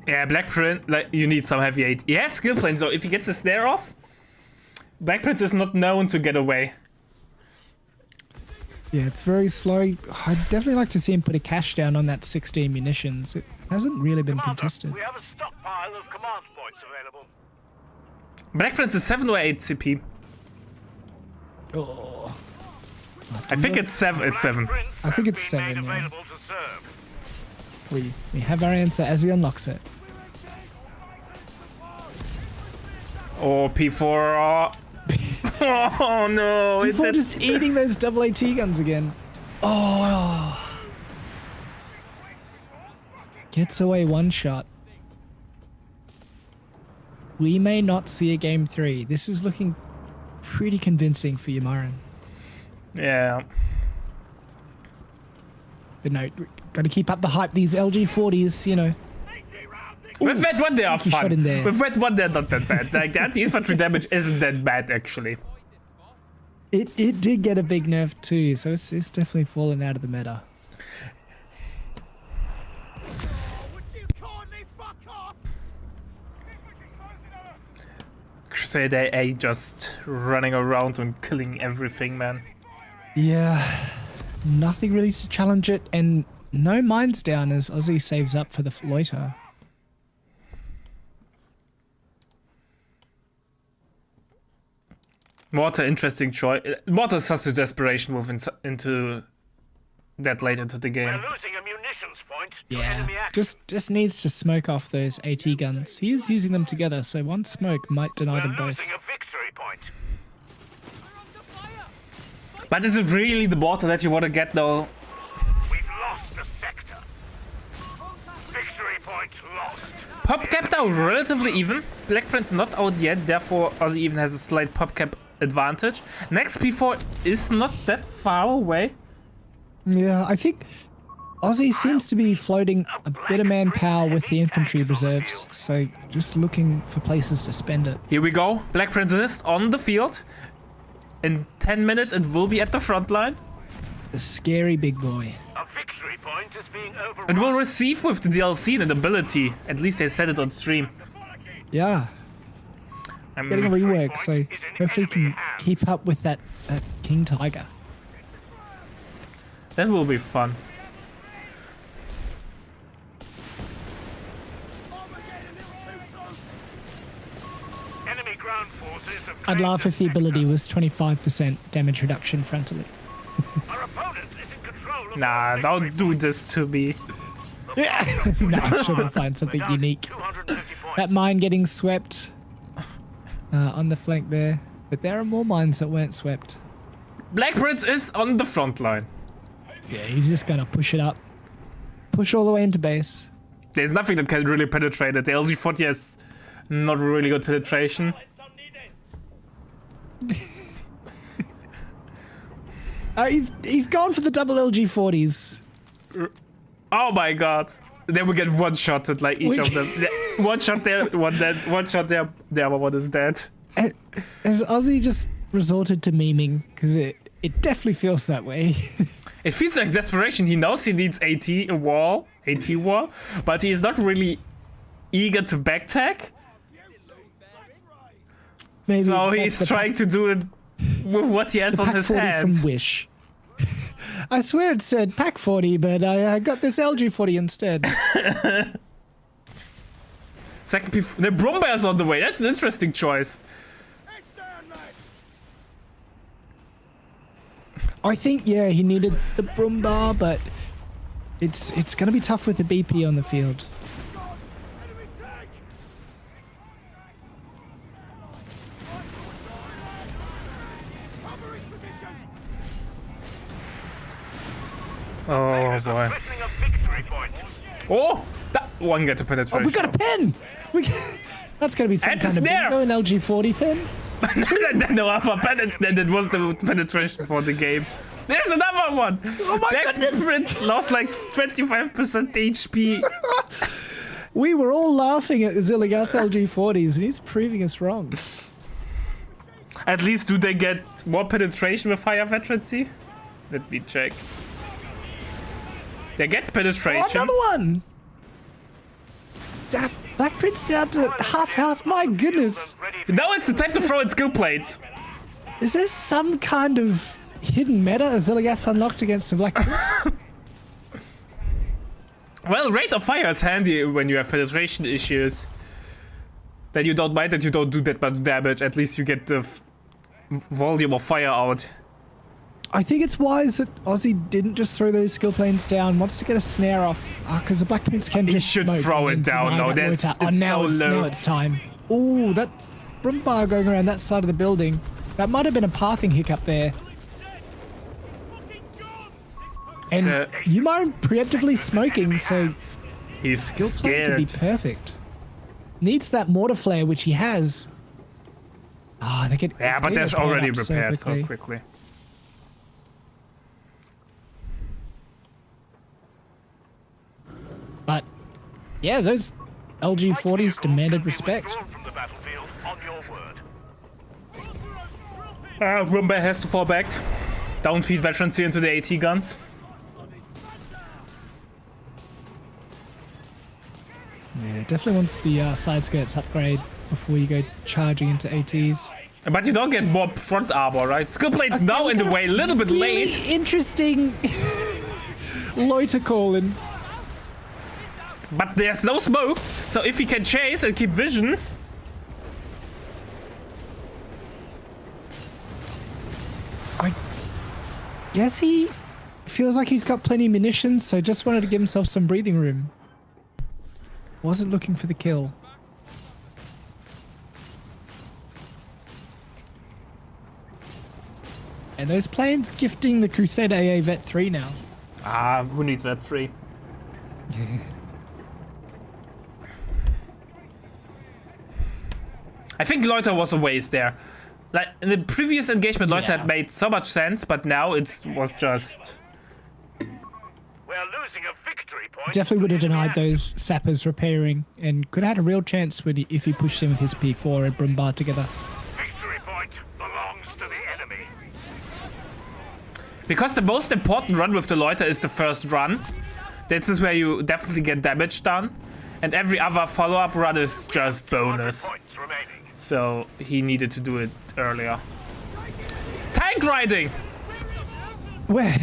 Yeah, Black Prince, like, you need some heavy AT. He has skill plane, so if he gets the snare off, Black Prince is not known to get away. Yeah, it's very slow. I'd definitely like to see him put a cash down on that 16 munitions. It hasn't really been contested. We have a stockpile of command points available. Black Prince is 7 or 8 CP. Oh. I think it's 7. It's 7. I think it's 7, yeah. We have our answer as he unlocks it. Oh, P4. Oh no. Before just eating those double AT guns again. Oh. Gets away one shot. We may not see a game 3. This is looking pretty convincing for UMirin. Yeah. But no, got to keep up the hype. These LG40s, you know. With that one, they are sneaky shot in fun. there. With that one, they're not that bad. Like, the anti-infantry damage isn't that bad, actually. It did get a big nerf too, so it's definitely fallen out of the meta. Would you kindly fuck off? Infantry's closing on us. Crusader A just running around and killing everything, man. Yeah, nothing really to challenge it, and no mines down as Ozzy saves up for the loiter. What an interesting choice. What a such a desperation move into that late into the game. We're losing a munitions point to Yeah, enemy action. just needs to smoke off those AT guns. He is using them together, so one smoke might deny We're them both. losing a victory point. But is it really the water that you want to get, though? We've lost the sector. Victory point lost. Pop cap now relatively even. Black Prince not out yet, therefore Ozzy even has a slight pop cap advantage. Next P4 is not that far away. Yeah, I think Ozzy seems to be floating a bit of manpower with the infantry reserves, so just looking for places to spend it. Here we go. Black Prince is on the field. In 10 minutes, it will be at the front line. The scary big boy. A victory point is being overrun. It will receive with the DLC an ability. At least they said it on stream. Yeah, getting a rework, so hopefully he can keep up with that King Tiger. That will be fun. Enemy ground forces have I'd claimed laugh if the sector. ability was 25% damage reduction frontally. Our opponent is in control of Nah, our don't victory do this to me. No, I'm sure we'll find something point. unique. 250 points. That mine getting swept on the flank there, but there are more mines that weren't swept. Black Prince is on the front line. Yeah, he's just gonna push it up. Push all the way into base. There's nothing that can really penetrate it. The LG40 has not really good penetration. He's gone for the double LG40s. Oh my god. Then we get one shot at like each of them. One shot there, one dead, one shot there, the other one is dead. Has Ozzy just resorted to memeing? Because it definitely feels that way. It feels like desperation. He knows he needs AT wall, but he is not really eager to backtag. Maybe So it's like he's the trying to do it with what he has on Pack his 40 hand. from Wish. I swear it said Pack 40, but I got this LG 40 instead. Second the Brumbear's on the way. That's an interesting choice. I think, yeah, he needed the Brumbar, but it's going to be tough with the BP on the field. Oh boy. Threatening a victory point. Oh, that one get a penetration. Oh, we got a pin! That's going to be some And kind of snare! bingo, an LG 40 pin. No other then it was the penetration for the game. There's another one. Oh my goodness! Prince lost like 25% HP. We were all laughing at Ozligath LG 40s, and he's proving us wrong. At least do they get more penetration with higher veterancy? Let me check. They get Oh, penetration. another one! Black Prince down to half health. My goodness. Now it's the time to throw in skill plates. Is there some kind of hidden meta Ozligath's unlocked against the Black Prince? Well, rate of fire is handy when you have penetration issues. Then you don't mind that you don't do that much damage. At least you get the volume of fire out. I think it's wise that Ozzy didn't just throw those skill planes down. Wants to get a snare off. Because the Black Prince can He just should smoke throw and it then down. deny No, that that's loiter. it's now so it's low. now it's time. Ooh, that Brumbar going around that side of the building. That might have been a pathing hiccup there. And UMirin preemptively smoking, so He's skill plate could be scared. perfect. Needs that mortar flare, which he has. Ah, they get. Yeah, it's but getting there's repaired already up so repaired so quickly. quickly. But yeah, those LG40s demanded respect. From the battlefield on your word. UMirinBrah has to fall back. Don't feed veterans into the AT guns. Yeah, definitely wants the side skirts upgrade before you go charging into ATs. But you don't get more front armor, right? Skill plates now in the way, a little bit Really late. interesting loiter calling. But there's no smoke, so if he can chase and keep vision. I guess he feels like he's got plenty of munitions, so just wanted to give himself some breathing room. Wasn't looking for the kill. And those planes gifting the Crusader AA Vet 3 now. Ah, who needs that 3? I think Loiter was a waste there. Like in the previous engagement, Loiter Yeah. had made so much sense, but now it was just. We're losing a victory point. Definitely would have denied those sappers repairing and could have had a real chance when if he pushed him with his P4 and Brumbar together. Victory point belongs to the enemy. Because the most important run with the Loiter is the first run. This is where you definitely get damage done. And every other follow-up run is just bonus. Points remaining. So he needed to do it earlier. Tank riding! Where?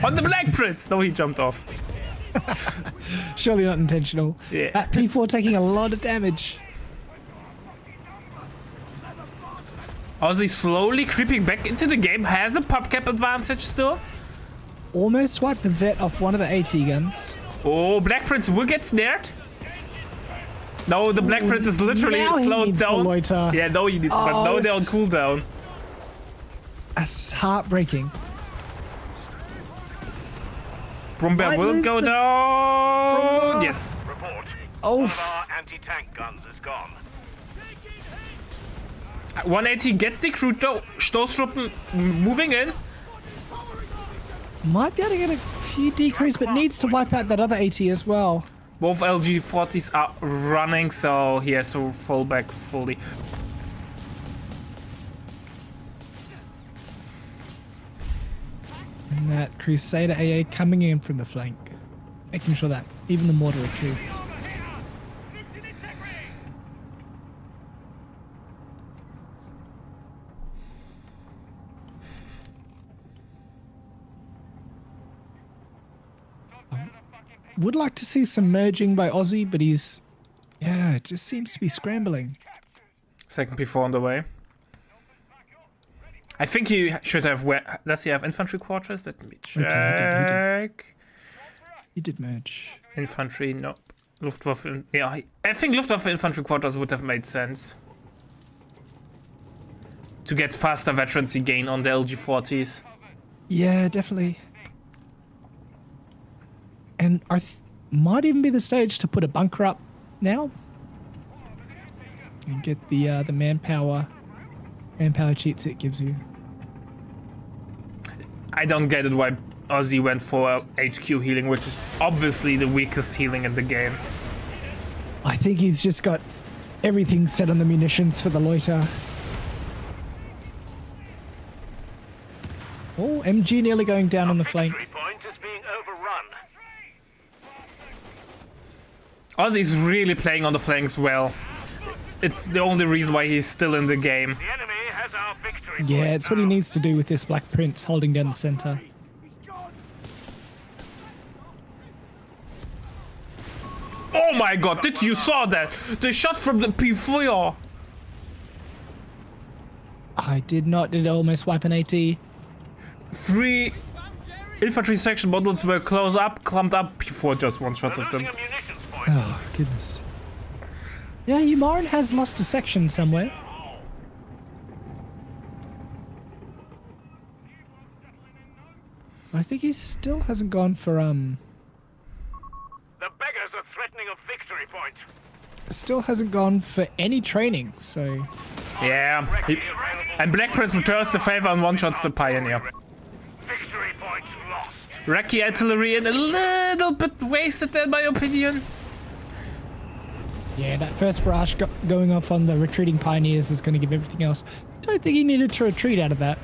On the Black Prince! No, he jumped off. Surely not intentional. Yeah. That P4 taking a lot of damage. Ozzy slowly creeping back into the game, has a pop cap advantage still. Almost wiped the vet off one of the AT guns. Oh, Black Prince will get snared. No, the Black Prince is literally now he slowed needs the down. loiter. Yeah, no, he needs, but Oh, no, they're on it's- cooldown. That's heartbreaking. Brumbar Might will lose go the- down. Brumbar. Yes. Report. Oh, One of our anti-tank guns is gone. 180 gets the crew Stoßtruppen moving in. might be able to get a few decrease, but needs to wipe out that other AT as well. Both LG40s are running, so he has to fall back fully. And that Crusader AA coming in from the flank. Making sure that even the mortar retreats. Would like to see some merging by Aussie, but he's... Yeah, it just seems to be scrambling. Second P4 on the way. I think he should have. Does he have infantry quarters? Let me check. Okay, he did merge. Infantry, no. Luftwaffe. Yeah, I think Luftwaffe infantry quarters would have made sense. To get faster veterancy gain on the LG40s. Yeah, definitely. And might even be the stage to put a bunker up now. And get the manpower cheats it gives you. I don't get it why Ozzy went for HQ healing, which is obviously the weakest healing in the game. I think he's just got everything set on the munitions for the loiter. Oh, MG nearly going down on the flank. Victory point is being overrun. Ozzy's really playing on the flanks well. It's the only reason why he's still in the game. The enemy has our victory. Yeah, it's what he needs to do with this Black Prince holding down the center. He's gone. Oh my god, did you saw that? The shot from the P4. I did not. Did it almost wipe an AT? 3 infantry section models were close up, clumped up. P4 just one shot of them. Losing a munitions point. Oh, goodness. Yeah, Umarin has lost a section somewhere. I think he still hasn't gone for, The beggars are threatening a victory point. still hasn't gone for any training, so... Yeah. And Black Prince returns the favor and one-shots the Pioneer. Victory point lost. Recce artillery and a little bit wasted in my opinion. Yeah, that first barrage going off on the retreating Pioneers is going to give everything else. Don't think he needed to retreat out of that.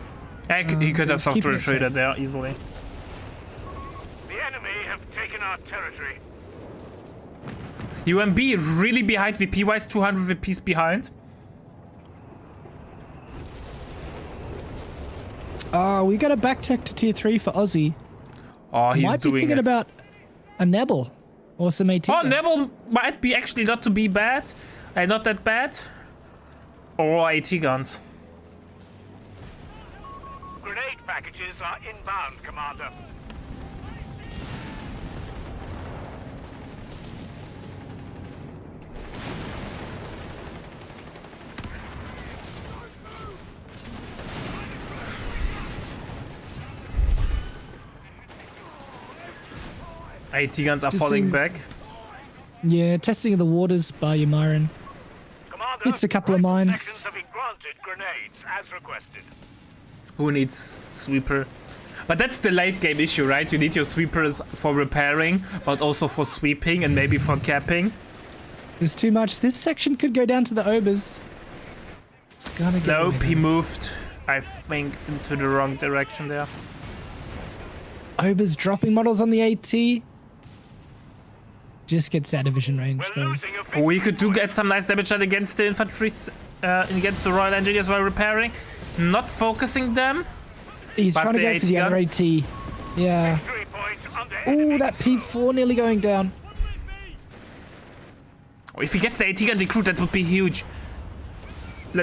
He could have soft keeping it retreated safe. there easily. The enemy have taken our territory. UMB really behind VP-wise, 200 VPs behind. We got a back tech to tier 3 for Aussie. Oh, he's Might be doing thinking it. about a Nebel or some AT. Oh, guns. Neville might be actually not to be bad. Not that bad. Or AT guns. Grenade packages are inbound, Commander. AT guns are Just falling seems- back. Yeah, testing of the waters by Umarin. Commander, Hits a couple of rifle mines. sections have been granted grenades as requested. Who needs sweeper? But that's the late game issue, right? You need your sweepers for repairing, but also for sweeping and maybe for capping. There's too much. This section could go down to the Obers. It's gonna get Nope, away he now. moved, I think, into the wrong direction there. Obers dropping models on the AT. Just gets out of vision range We're though. losing a victory We could do point. get some nice damage done against the infantry, against the Royal Engineers while repairing. Not focusing them. He's But trying to the go for the AT gun? other AT. Yeah. Victory point under Oh, enemy that control. P4 nearly going down. If he gets the AT gun recruit, that would be huge.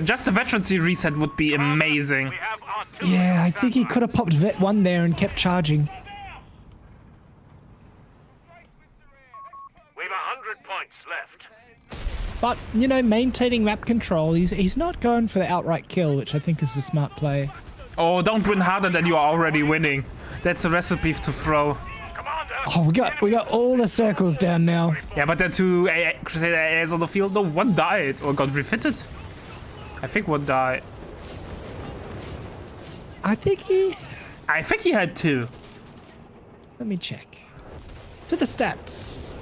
Just a veterancy reset would be amazing. We have artillery Yeah, I on think he standby. could have popped Vet 1 there and kept charging. We've 100 points left. But, you know, maintaining map control, he's not going for the outright kill, which I think is a smart play. Oh, don't win harder than you are already winning. That's a recipe to throw. Commander, Oh, we got all the circles down now. Yeah, but there are two Crusader AAs on the field. No, one died or got refitted. I think one died. I think he... I think he had two. Let me check. To the stats.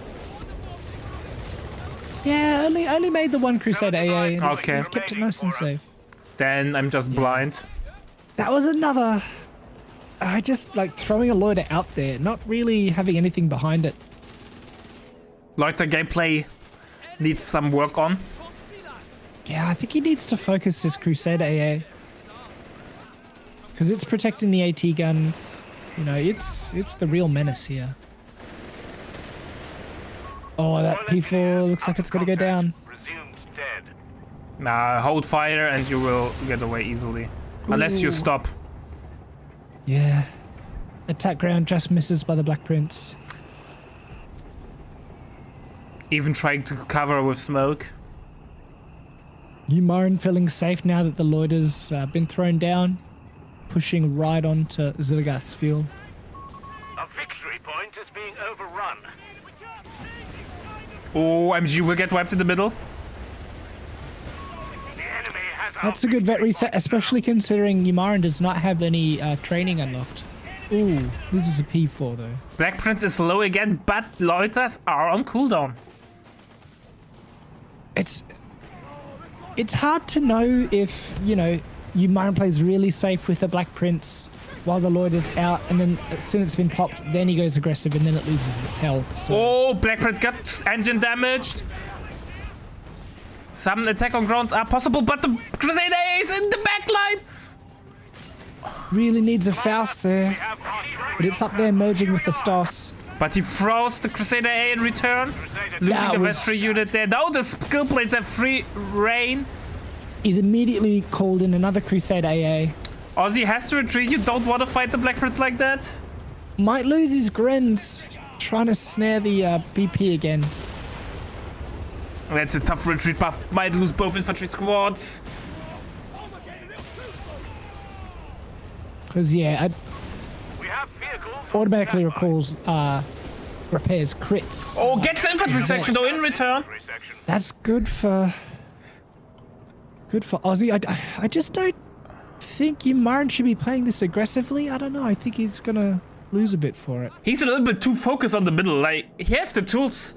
Yeah, only made the one Crusader AA. And Okay. he's kept it nice and safe. Then I'm just blind. That was another... I just like throwing a loader out there, not really having anything behind it. Loiter gameplay needs some work on. Yeah, I think he needs to focus this Crusader AA. Because it's protecting the AT guns. You know, it's the real menace here. Oh, that P4 looks like it's going to go down. resumed dead. Nah, hold fire and you will get away easily. Unless you Ooh. stop. Yeah. Attack ground just misses by the Black Prince. Even trying to cover with smoke. Umarin feeling safe now that the loiter's been thrown down. Pushing right onto Ozligath's field. A victory point is being overrun. Oh, MG will get wiped in the middle. The enemy has our That's a good vet victory reset, point. especially considering Umarin does not have any training unlocked. Ooh, this is a P4 though. Black Prince is low again, but Loiters are on cooldown. It's hard to know if, you know, Umarin plays really safe with the Black Prince while the loiter's out, and then as soon as it's been popped, then he goes aggressive, and then it loses its health. So. Oh, Black Prince got engine damaged. Some attack on grounds are possible, but the Crusader is in the back line. Really needs a Faust there, but it's up there merging with the Stoss. But he throws the Crusader A in return, losing That a was- Vestry unit there. Now the skill plates have free reign. He's immediately called in another Crusade AA. Ozzy has to retreat. You don't want to fight the Black Prince like that. Might lose his Grins, trying to snare the BP again. That's a tough retreat, but might lose both infantry squads. Because, yeah, We have vehicles. automatically recalls repairs crits. Oh, gets the infantry section though in return. Section. That's good for Ozzy. I just don't think UMirin should be playing this aggressively. I don't know. I think he's gonna lose a bit for it. He's a little bit too focused on the middle. Like, he has the tools.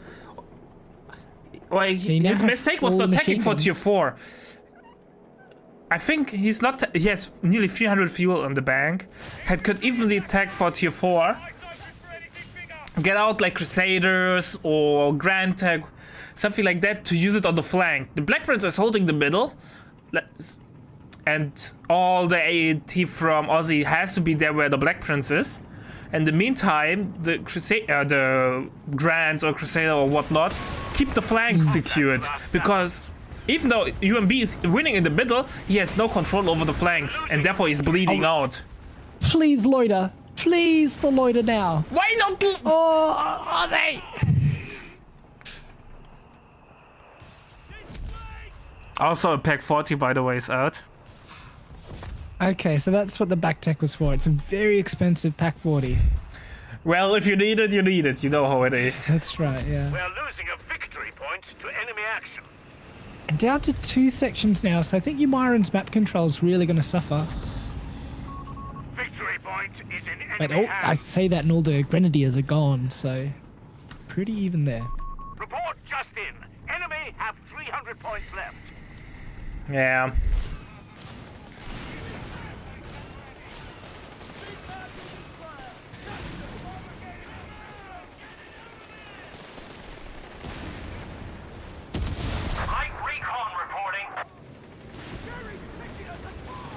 Well, now his has mistake was all not the attacking for machine tier guns. 4. I think he's not. He has nearly 300 fuel on the bank. Could evenly attack for tier 4. Get out like Crusaders or Grand Tech, something like that, to use it on the flank. The Black Prince is holding the middle, and all the AAT from Ozzy has to be there where the Black Prince is. In the meantime, the the Grands or Crusader or whatnot keep the flank secured, because even though UMB is winning in the middle, he has no control over the flanks, and therefore he's bleeding out. Please, loiter. Please, the loiter now. Why not? Oh, Ozzy! Also, a Pack 40, by the way, is out. Okay, so that's what the back tech was for. It's a very expensive Pack 40. Well, if you need it, you need it. You know how it is. That's right, yeah. We are losing a victory point to enemy action. Down to 2 sections now, so I think UMirin's map control is really going to suffer. Victory point is in But enemy I hands. say that and all the Grenadiers are gone, so pretty even there. Report just in. Enemy have 300 points left. Yeah. Light recon reporting.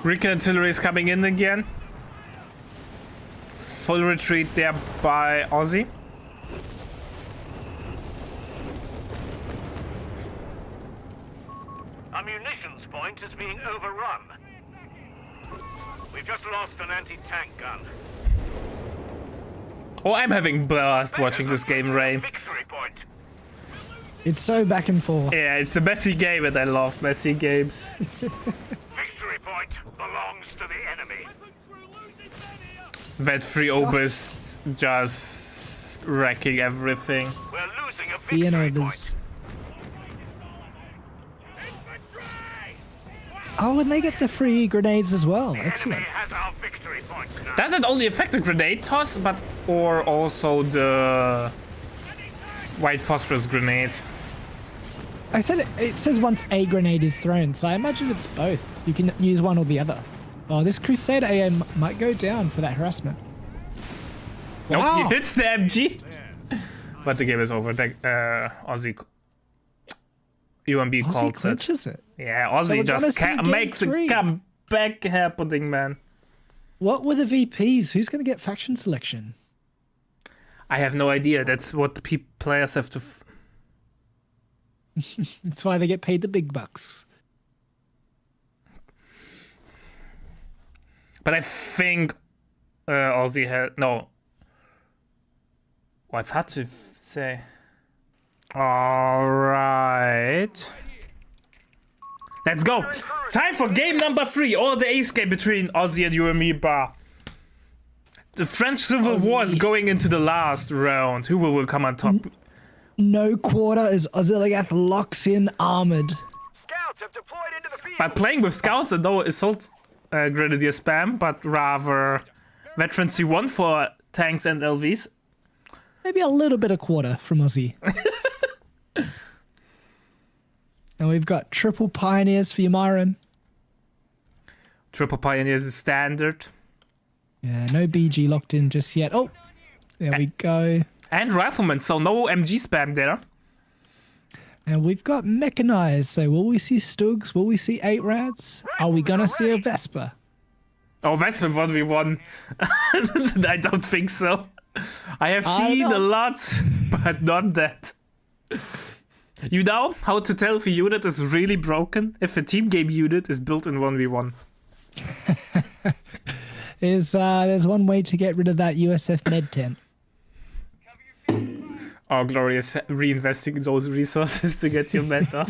Recon artillery is coming in again. Full retreat there by Ozzy. Our munitions point is being overrun. We've just lost an anti-tank gun. Oh, I'm having blast watching this game, Ray. Victory point. It's so back and forth. Yeah, it's a messy game and I love messy games. Victory point belongs to the enemy. That free Obus just wrecking everything. We're losing a The victory Enovas. point. Oh, and they get the free grenades as well. Enemy Excellent. has our victory point now. Does it only affect the grenade toss, but or also the white phosphorus grenade? I said it says once a grenade is thrown, so I imagine it's both. You can use one or the other. Oh, this Crusader AM might go down for that harassment. Nope, Wow. he hits the MG. But the game is over. Ozzy. UMB Ozzy calls it. clinches it. Yeah, So we're Ozzy gonna just see game makes a 3. comeback happening, man. What What were the VPs? Who's going to get faction selection? I have no idea. That's what the players have to. That's why they get paid the big bucks. But I think Ozzy had no. Well, it's hard to say. All right. Let's go. Time for game number 3, or the ace game between Ozzy and UMiRNBrah. The French Civil War is going into the last round. Who will come on top? No quarter as Ozligath locks in armored. Scouts have deployed into the field. But playing with scouts and no assault grenadier spam, but rather veteran C1 for tanks and LVs. Maybe a little bit of quarter from Ozzy. And we've got triple pioneers for UMirin. Triple Pioneers is standard. Yeah, no BG locked in just yet. Oh, there we go. And riflemen, so no MG spam there. And we've got mechanized. So will we see Stugs? Will we see 8 rats? Are we gonna see a Vesper? Oh, that's the 1v1. I don't think so. I have I seen a know. lot, but not that. You know how to tell if a unit is really broken? If a team game unit is built in 1v1. There's one way to get rid of that USF med tent. Oh, glorious, reinvesting those resources to get your med up.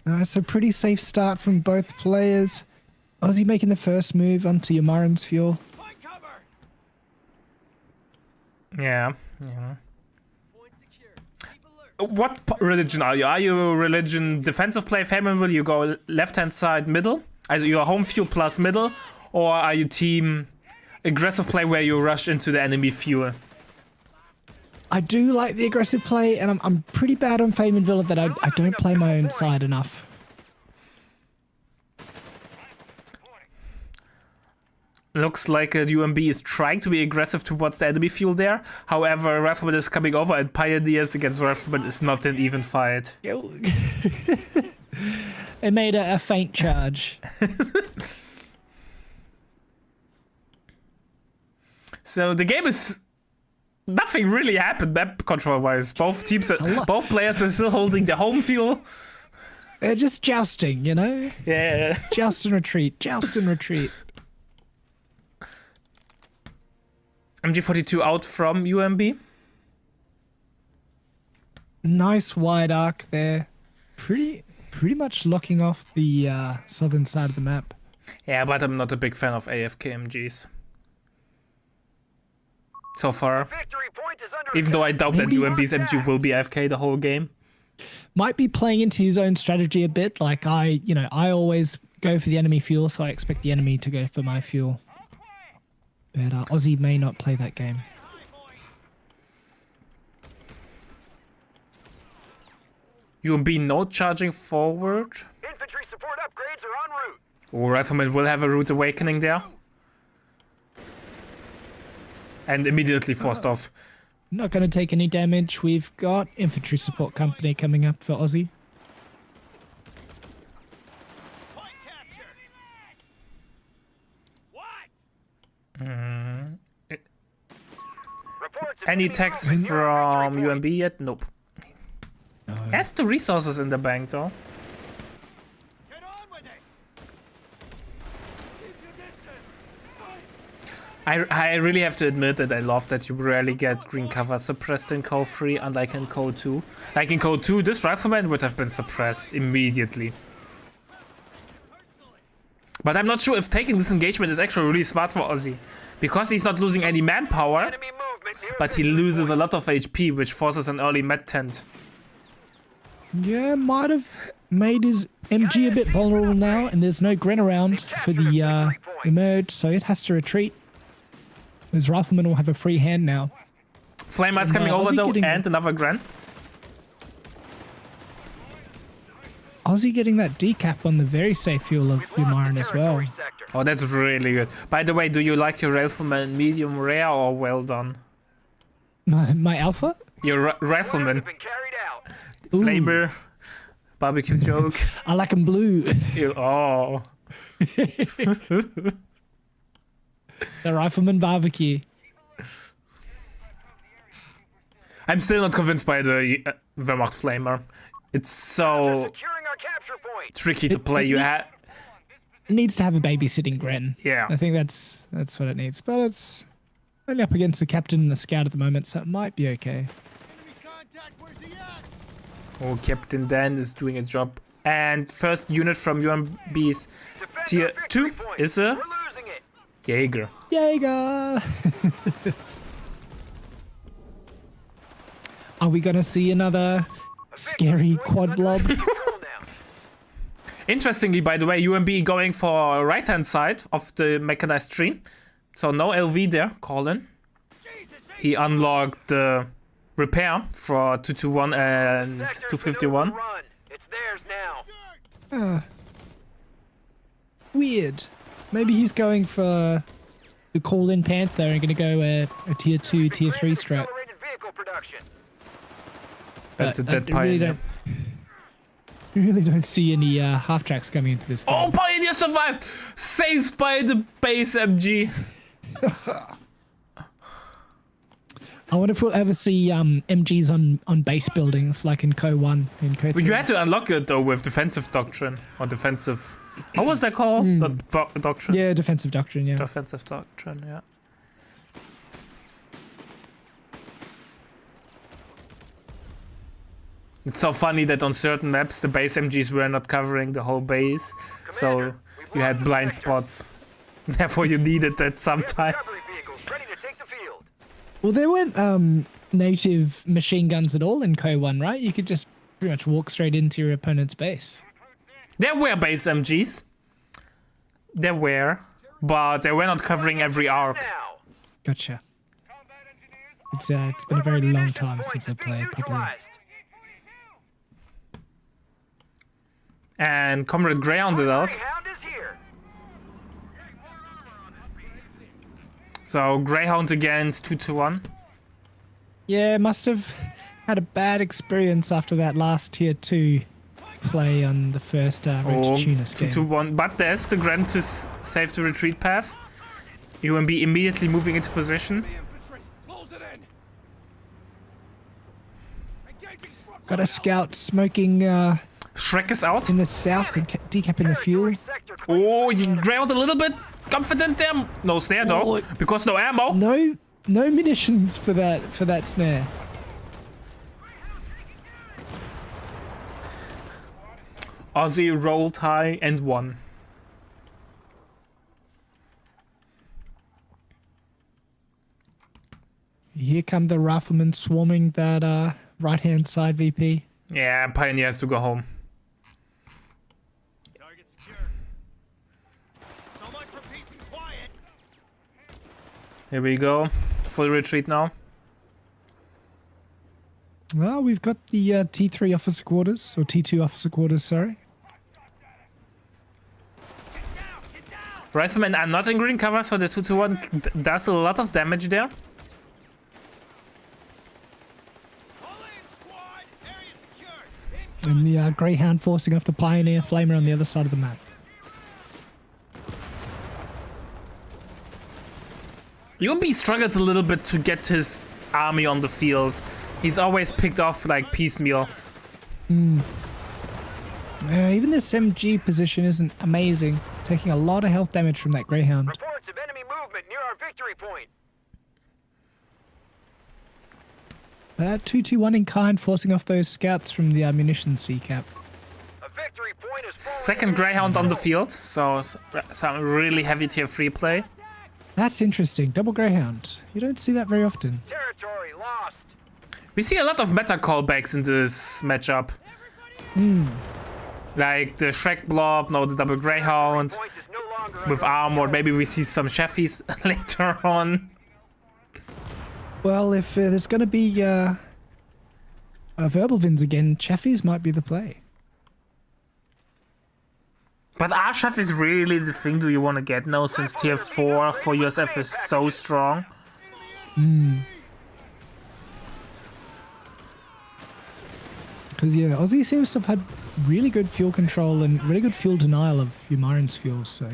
It's a pretty safe start from both players. Ozzy making the first move onto UMirin's fuel. Point cover. Yeah. What religion are you? Are you a religion defensive play favorable? You go left-hand side middle? Also you're home fuel plus middle? Or are you team aggressive play where you rush into the enemy fuel? I do like the aggressive play, and I'm pretty bad on Fame and Villa that I don't play my own side enough. Looks like UMB is trying to be aggressive towards the enemy fuel there. However, Rifleman is coming over and Pioneers against Rifleman is not an even fight. It made a faint charge. So the game is... Nothing really happened map control-wise. Both teams, both players are still holding the home fuel. They're just jousting, you know? Yeah. Joust and retreat, joust and retreat. MG42 out from UMB. Nice wide arc there. Pretty much locking off the southern side of the map. Yeah, but I'm not a big fan of AFK MGs. So far. Victory point is under Even though I doubt that Maybe- UMB's MG will be AFK the whole game. Might be playing into his own strategy a bit. Like I always go for the enemy fuel, so I expect the enemy to go for my fuel. But Aussie may not play that game. UMB not charging forward. infantry support upgrades are en route. Oh, Rifleman will have a Root Awakening there. And immediately forced off. Not going to take any damage. We've got infantry support company coming up for Aussie. Point capture. What? Reports of Any enemy text movement near our from victory point. UMB yet? Nope. Has the resources in the bank though. Get on with it. Keep your distance. I really have to admit that I love that you rarely get green cover suppressed in Code 3, unlike in Code 2. Like in Code 2, this rifleman would have been suppressed immediately. But I'm not sure if taking this engagement is actually really smart for Ozzy. Because he's not losing any manpower, Enemy movement near but he victory loses a point. lot of HP, which forces an early med tent. Yeah, might have made his MG a bit vulnerable now, and there's no Gren around for the emerge, so it has to retreat. His rifleman will have a free hand now. Flamer's coming over Ozzy though, getting- and another Gran. Aussie getting that decap on the very safe fuel of We've lost the UMirin as well. territory sector. Oh, that's really good. By the way, do you like your rifleman medium rare or well done? My alpha? Your Orders rifleman. have been carried out. Ooh, Flamer. Barbecue joke. I like him blue. Oh. The rifleman barbecue. I'm still not convinced by the Wehrmacht Flamer. It's so Securing our capture point. tricky to play. You have... It needs to have a babysitting Gren. Yeah. I think that's what it needs. But it's only up against the captain and the scout at the moment, so it might be okay. Enemy contact. Where's he at? Oh, Captain Dan is doing a job. And first unit from UMB's Defend Tier our victory 2 point. is a We're losing it. Jaeger. Jaeger! Are we gonna see another scary quad blob? Control now. Interestingly, by the way, UMB going for right-hand side of the mechanized tree. So no LV there, Colin. Jesus, He unlocked the repair for 221 and Sector's been 251. overrun. It's theirs now. Weird. maybe he's going for the call-in Panther and going to go a tier 2, tier 3 strat. Accelerated vehicle production. That's a But dead I Pioneer. really don't see any half tracks coming into this game. Oh, Pioneer survived! Saved by the base MG. I wonder if we'll ever see MGs on base buildings like in Co 1 in Co 3. But you had to unlock it though with defensive doctrine or defensive. What was that called? Doctrine. Yeah, defensive doctrine, yeah. Defensive doctrine. Yeah. It's so funny that on certain maps the base MGs were not covering the whole base, so you had blind spots. Therefore, you needed that sometimes. Cavalry vehicles ready to take the field. Well, there weren't native machine guns at all in Co 1, right? You could just pretty much walk straight into your opponent's base. There were base MGs. There were, but they were not covering every arc. Now. Gotcha. It's been a very long time since I played properly. And Comrade Greyhound is out. Greyhound is here. So Greyhound against 2-1. Yeah, must have had a bad experience after that last tier 2 play on the first Red Oh, Tunis game. 2-1. But there's the Grand to save the retreat path. UMB immediately moving into position. The infantry. Close it in. Engaging front Got a scout smoking Shrek is out. in the south and decapping the fuel. Sector Oh, you Greyhound a little bit confident there. No snare though, Oh. because no ammo. No munitions for that snare. Aussie rolled high and won. Here come the riflemen swarming that right-hand side VP. Yeah, Pioneer has to go home. target secure. So much for peace and quiet. Here we go. Full retreat now. Well, we've got the T3 officer quarters, or T2 officer quarters, sorry. Riflemen are not in green cover, so the 2-1 does a lot of damage there. All in, squad. Area secure. And the Greyhound forcing off the Pioneer Flamer on the other side of the map. UMB struggles a little bit to get his army on the field. He's always picked off like piecemeal. Even this MG position isn't amazing, taking a lot of health damage from that Greyhound. Reports of enemy movement near our victory point. 2-2-1 in kind, forcing off those scouts from the munitions decap. A victory point is falling. Second Greyhound on the field, so some really heavy tier 3 play. That's interesting. Double Greyhound. You don't see that very often. Territory lost. We see a lot of meta callbacks in this matchup. Like the Shrek blob, no, the double Greyhound Point is no longer with under armor. Maybe we see some Cheffies later on. Well, if there's going to be verbal Vins again, Cheffies might be the play. But are Cheffies really the thing do you want to get now, since tier 4 for USF is so strong? Because, yeah, Aussie seems to have had really good fuel control and really good fuel denial of UMirin's fuel, so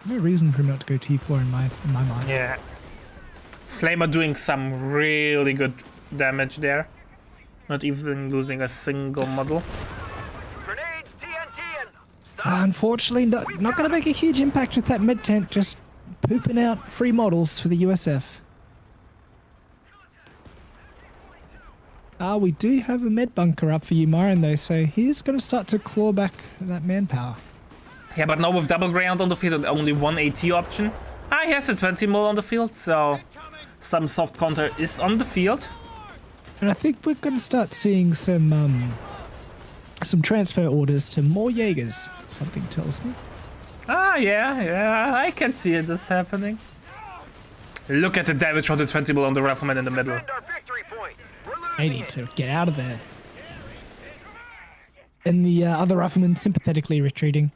no reason for him not to go T4 in my mind. Yeah. Flamer doing some really good damage there. Not even losing a single model. grenades, TNT, and Unfortunately, not going to make a huge impact with that mid tent, just pooping out free models for the USF. We do have a med bunker up for UMirin though, so he's going to start to claw back that manpower. Yeah, but now with double Greyhound on the field and only one AT option. He has a 20 mil on the field, so some soft counter is on the field. And I think we're going to start seeing some transfer orders to more Jaegers, something tells me. Yeah, I can see this happening. Look at the damage from the 20 mil on the rifleman in the middle. defend our victory point. We're They losing need it. to get out of there. And the other rifleman sympathetically retreating.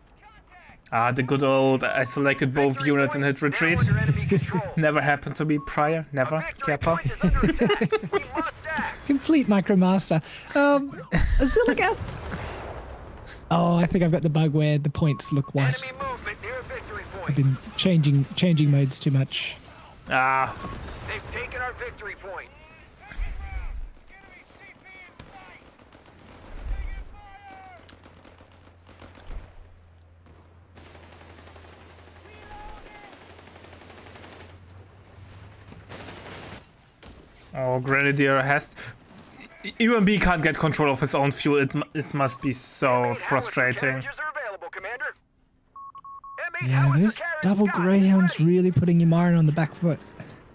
Ah, the good old I selected both Victory units and point hit retreat. now under enemy control. Never happened to me prior. A Never. victory Kappa. point is under attack. We must act. Complete Micromaster. Ozligath. Oh, I think I've got the bug where the points look white. Enemy movement near victory I've point. been changing modes too much. Ah, They've taken our victory point. oh, Grenadier has. UMB can't get control of his own fuel. It must be so Enemy frustrating. carriages are available, Commander. M8 Yeah, howitzer those carriage double gun is greyhounds ready. really putting Umirin on the back foot.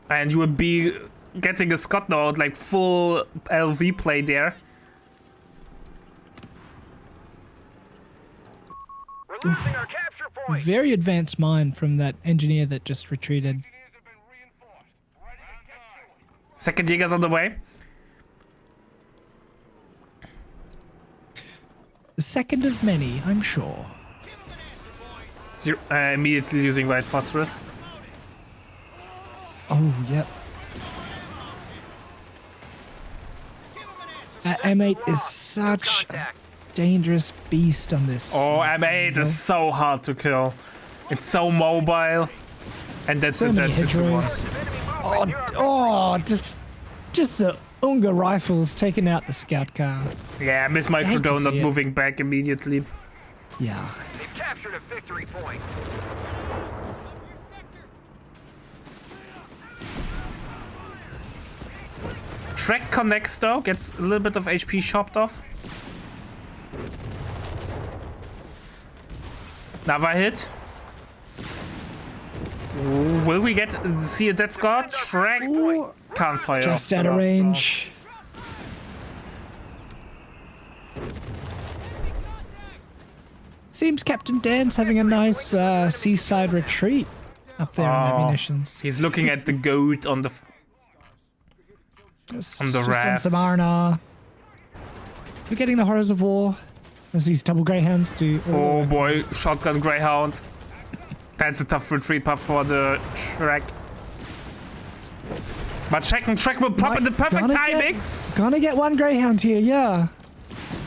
And UMB getting a Scott node, like full LV play there. We're losing our capture point. Very advanced mine from that engineer that just retreated. Engineers have been reinforced. Ready to get to it. Second Jäger's on the way. The second of many, I'm sure. Immediately using white phosphorus. Oh, yep. That M8 is such a Contact. dangerous beast on this. Oh, M8 is so hard to kill. It's so mobile. And that's So it. many That's it. hedgerows. Oh, oh, just the Unga rifles taking out the scout car. Yeah, Miss hate to Microdome not see it. moving back immediately. Yeah. They've captured a victory point. Shrek connects though, gets a little bit of HP chopped off. Another hit. Ooh, will we see a dead Scott? Shrek Ooh, can't fire. just off out the of last range. Seems Captain Dan's having a nice seaside retreat up there on Oh. the munitions. round. He's looking at the goat on the. Just, on the just raft. some R&R. Forgetting the horrors of war, as these double greyhounds do. Oh boy, shotgun Greyhound. That's a tough retreat path for the Shrek. But Shrek will pop in the perfect timing. Gonna get one greyhound here, yeah.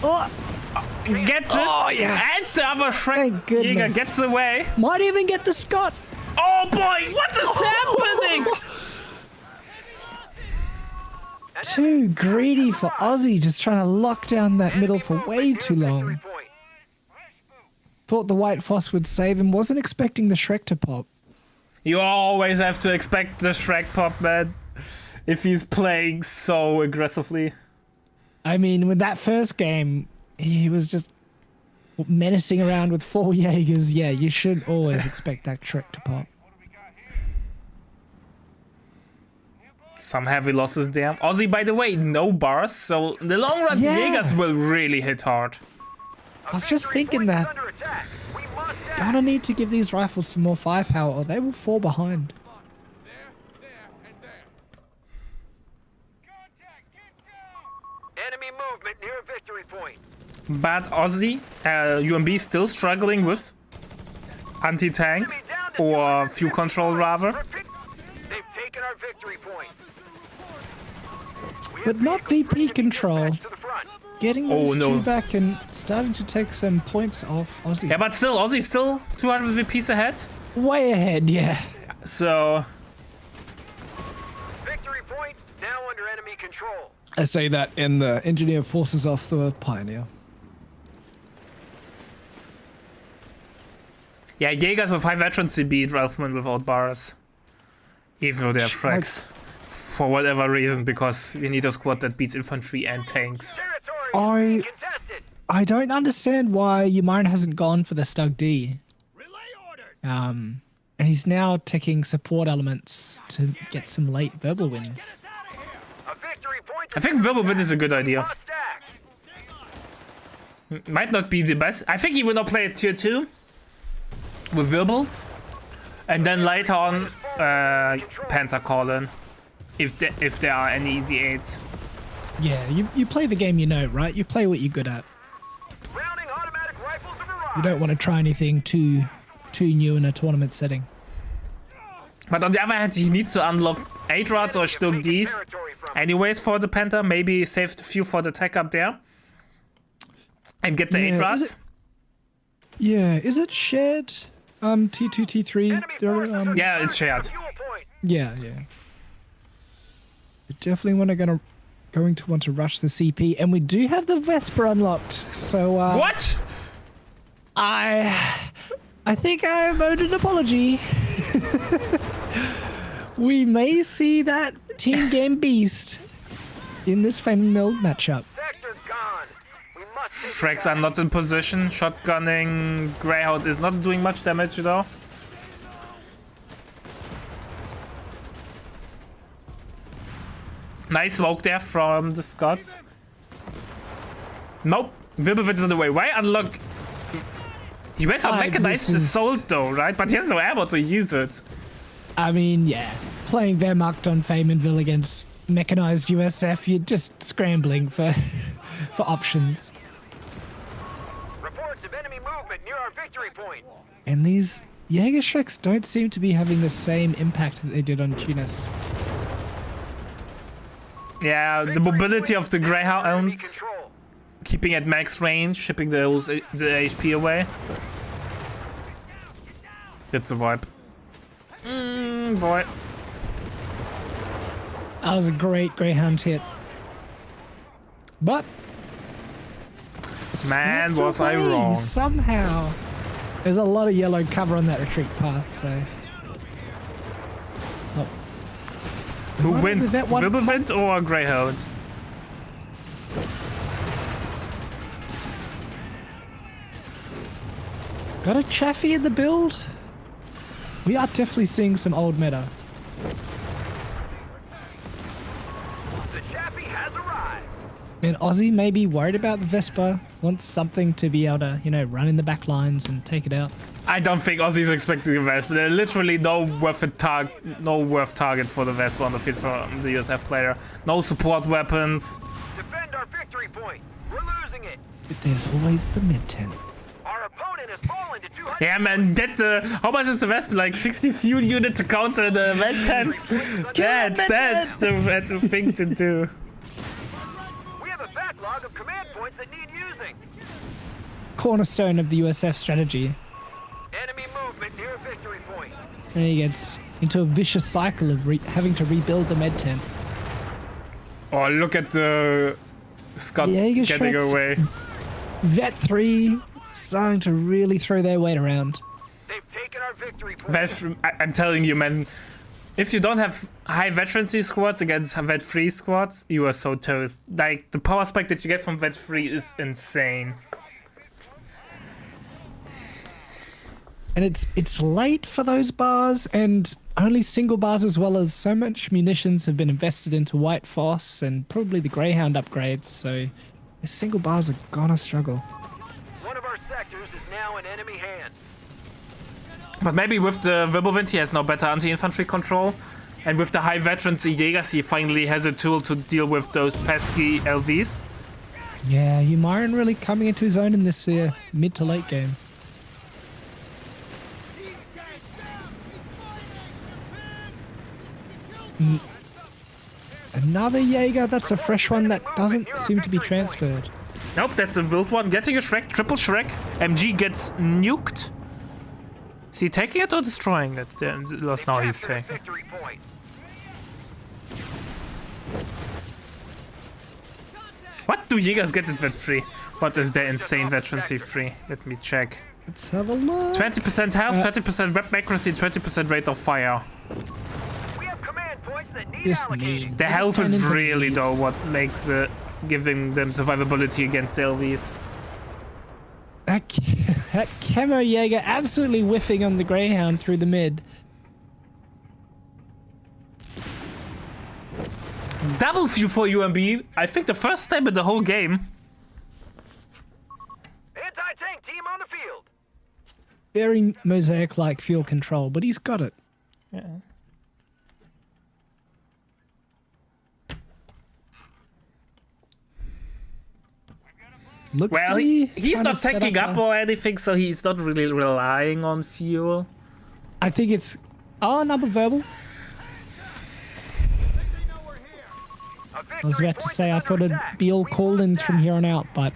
Oh, Gets it. Oh, yes. And the other Shrek Thank goodness. Jäger gets away. might even get the Scott. Oh boy, what is happening? Too greedy for Aussie, just trying to lock down that middle for way too long. Victory point. Thought the white Foss would save him, wasn't expecting the Shrek to pop. You always have to expect the Shrek pop, man. If he's playing so aggressively. I mean, with that first game, he was just menacing around with 4 Jaegers. Yeah, you should always expect that Shrek to pop. Some heavy losses there. Aussie, by the way, no bars, so in the long run, Yeah. Jägers will really hit hard. I was just thinking that. Under attack. We must act. Gonna need to give these rifles some more firepower or they will fall behind. There, and there. Contact, get down. Enemy movement near victory point. But Aussie, UMB still struggling with anti-tank Enemy down to or 250 fuel control points. rather. Repeat. They've taken our victory point. We But have not vehicles ready VP to be control. dispatched to the front. Getting Oh, those no. two back and starting to take some points off Aussie. Yeah, but still, Aussie still 200 VPs ahead. Way ahead, yeah. So, Victory point now under enemy control. I say that in the engineer forces off the Pioneer. yeah, Jägers with high veterancy beat Ralphman without bars. Even though they have Shreks. For whatever reason, because we need a squad that beats infantry and tanks. Territory contested. I don't understand why Umirin hasn't gone for the Stug D. Relay orders. And he's now taking support elements to get some late verbal wins. Get us out of here. A victory point. I think Verbal is a good idea. Must act. Might not be the best. I think he will not play at tier 2 with Verbals. And then later on, Pentacolon. If there are any easy aids. Yeah, you play the game you know, right? You play what you're good at. Browning automatic rifles have arrived. You don't want to try anything too too new in a tournament setting. But on the other hand, he needs to unlock 8 rods or still these. Anyways, for the Panther, maybe save the few for the tech up there. And get the 8 Yeah, rods. Is it shared? T2, T3? Yeah, it's shared. Yeah. We definitely going to want to rush the CP, and we do have the Vesper unlocked. So What? I think I owed an apology. We may see that team game beast in this Fame Mill matchup. Sector gone. We must take it Shreks back. are not in position. Shotgunning Greyhound is not doing much damage though. Nice smoke there from the Scots. Nope. Wirbelwind is on the way. Why unlock? He went for mechanized assault though, right? But he has no ammo to use it. I mean, yeah, playing Wehrmacht on Famenville against mechanized USF, you're just scrambling for options. Reports of enemy movement near our victory point. And these Jägerschrecks don't seem to be having the same impact that they did on Tunis. Yeah, the mobility of the Enemy Greyhounds, control. keeping at max range, shipping the HP away. It's a vibe. Boy. That was a great Greyhound hit. But Man, Scots was I away wrong. somehow. There's a lot of yellow cover on that retreat path, so. Oh. Who What wins, is that one- Wirbelwind or Greyhound? Got a Chaffee in the build? We are definitely seeing some old meta. The Chappie has arrived. And Aussie may be worried about the Vespa, wants something to be able to, run in the back lines and take it out. I don't think Aussie's expecting a Vespa. There are literally no worth targets for the Vespa on the field from the USF player. No support weapons. Defend our victory point. We're losing it. But there's always the mid tent. Our opponent has fallen to 200. Yeah, man, how much is the Vespa? Like 60 fuel unit to counter the vent tent? That's the thing to do. We have a backlog of command points that need using. Cornerstone of the USF strategy. Enemy movement near a victory point. And he gets into a vicious cycle of having to rebuild the med tent. Oh, look at the Scott Jaeger getting Shreks. away. Vet 3 starting to really throw their weight around. They've taken our victory point. I'm telling you, man. If you don't have high veterancy squads against Vet 3 squads, you are so toast. Like, the power spike that you get from Vet 3 is insane. And it's late for those bars, and only single bars, as well as so much munitions have been invested into White Foss and probably the Greyhound upgrades, so the single bars are gonna struggle. One of our sectors is now in enemy hands. But maybe with the Wirbelwind, he has now better anti-infantry control. And with the high veterancy Jägers, he finally has a tool to deal with those pesky LVs. Yeah, UMirin really coming into his own in this mid to late game. Another Jaeger, that's a fresh one that doesn't seem to be transferred. Nope, that's a build one. Getting a Shrek, triple Shrek. MG gets nuked. Is he taking it or destroying it? No, he's Captured a taking it. victory point. What do Jägers get in Vet 3? What is their insane veterancy 3? Let me check. Let's have a look. 20% health, 20% weapon accuracy, 20% rate of fire. We have command points that need This allocating. mean. The Let's health turn is into really these. though what makes giving them survivability against the LVs. That camo Jaeger absolutely whiffing on the Greyhound through the mid. Double few for UMB. I think the first time in the whole game. Anti-tank team on the field. Very Mosaic-like fuel control, but he's got it. Yeah. Looks Well, to be he's trying not to set tanking up a- or anything, so he's not really relying on fuel. I think it's... Oh, another verbal. I was about to say, I thought it'd be all call-ins from here on out, but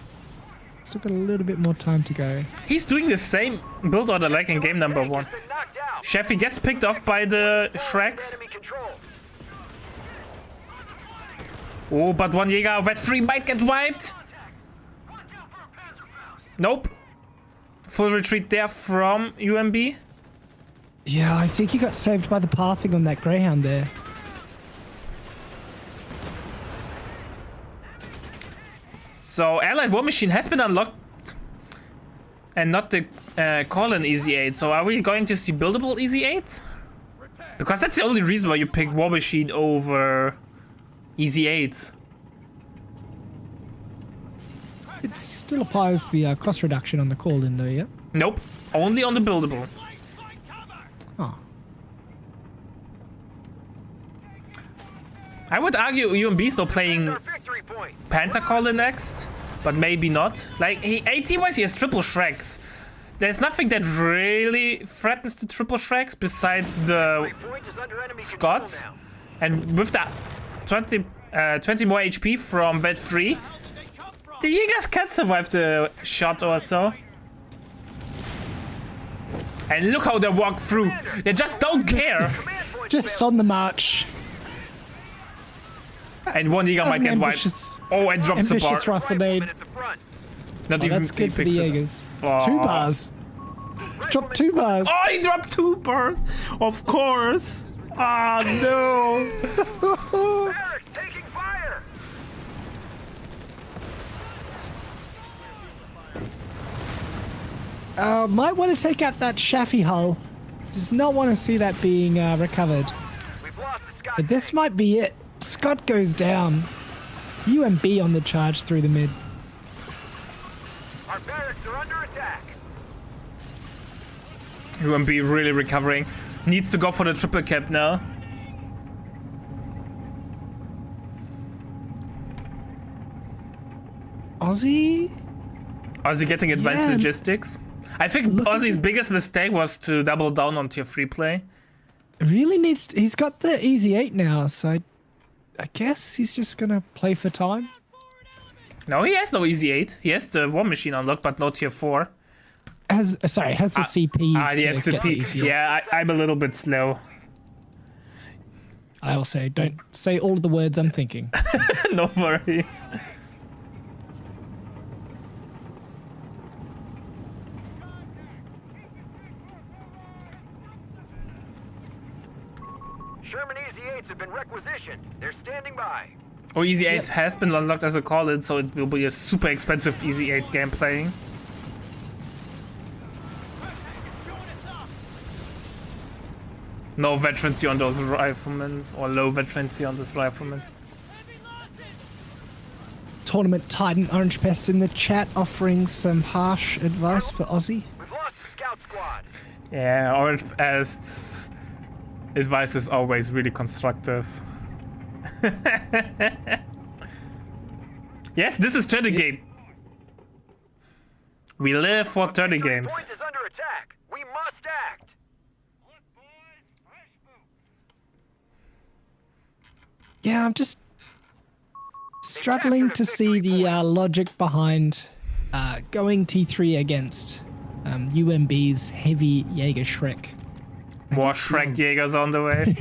still got a little bit more time to go. He's doing the same build order like in game number 1. Sheffy gets picked off by the Shreks. Oh, but one Jäger wet 3 might get wiped. Nope. Full retreat there from UMB. Yeah, I think he got saved by the pathing on that Greyhound there. So Allied War Machine has been unlocked and not the call-in Easy 8. So are we going to see buildable Easy 8? Because that's the only reason why you pick War Machine over Easy 8. It still applies the cost reduction on the call-in though, yeah? Nope. Only on the buildable. Oh. I would argue UMB still playing Panther Caller next, but maybe not. Like, AT-wise, he has triple Shreks. There's nothing that really threatens the triple Shreks besides the Scots. And with that 20 more HP from Vet 3, the Jägers can survive the shot or so. And look how they walk through. They just don't care. Just on the march. And one Jäger might get wiped. Oh, and drops the bar. Ambitious rifle nade. Not Oh, even that's good for the picks it. Jaegers. Oh. 2 bars. Drop 2 bars. Oh, he dropped 2 bars. Of course. Ah, no. Barracks taking fire. Might want to take out that Shaffy hull. Does not want to see that being recovered. We've lost the Scott But this might be it. Scott goes down. UMB on the charge through the mid. Our barracks are under attack. UMB really recovering. Needs to go for the triple cap now. Aussie? Aussie getting advanced Yeah. logistics. I think Look at Aussie's it. biggest mistake was to double down on tier 3 play. Really needs... He's got the easy 8 now, so I guess he's just going to play for time. No, he has no easy 8. He has the War Machine unlocked, but no tier 4. Has the CPs Ah, the to get the SCP. easy 8. Yeah, I'm a little bit slow. I also don't say all of the words I'm thinking. No worries. Sherman Easy 8s have been requisitioned. They're standing by. Oh, Easy 8 has been unlocked as a call-in, so it will be a super expensive Easy 8 game playing. No veterancy on those riflemen, or low veterancy on this rifleman. Tournament Titan Orange Pest in the chat offering some harsh advice for Aussie. We've lost the scout squad. Yeah, Orange Pest's advice is always really constructive. Yes, this is 30 game. We live for 30 games. Point is under attack. We must act. Yeah, I'm just struggling to see the logic behind going T3 against UMB's heavy Jaeger Shrek. More Shrek Jägers on the way.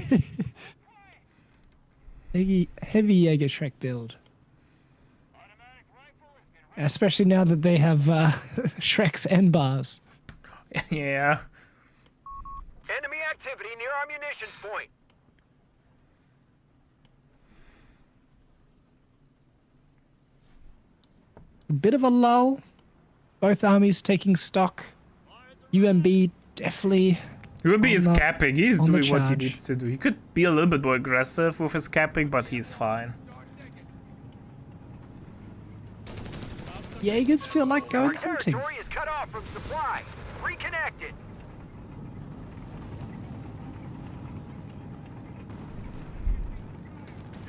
Heavy Jaeger Shrek build. Especially now that they have Shreks and bars. Yeah. Enemy activity near our munitions point. A bit of a lull. Both armies taking stock. UMB definitely... Ruby is On the- capping. He's on the doing what he charge. needs to do. He could be a little bit more aggressive with his capping, but he's fine. Jaegers feel like Our going hunting. territory is cut off from supply. Reconnected.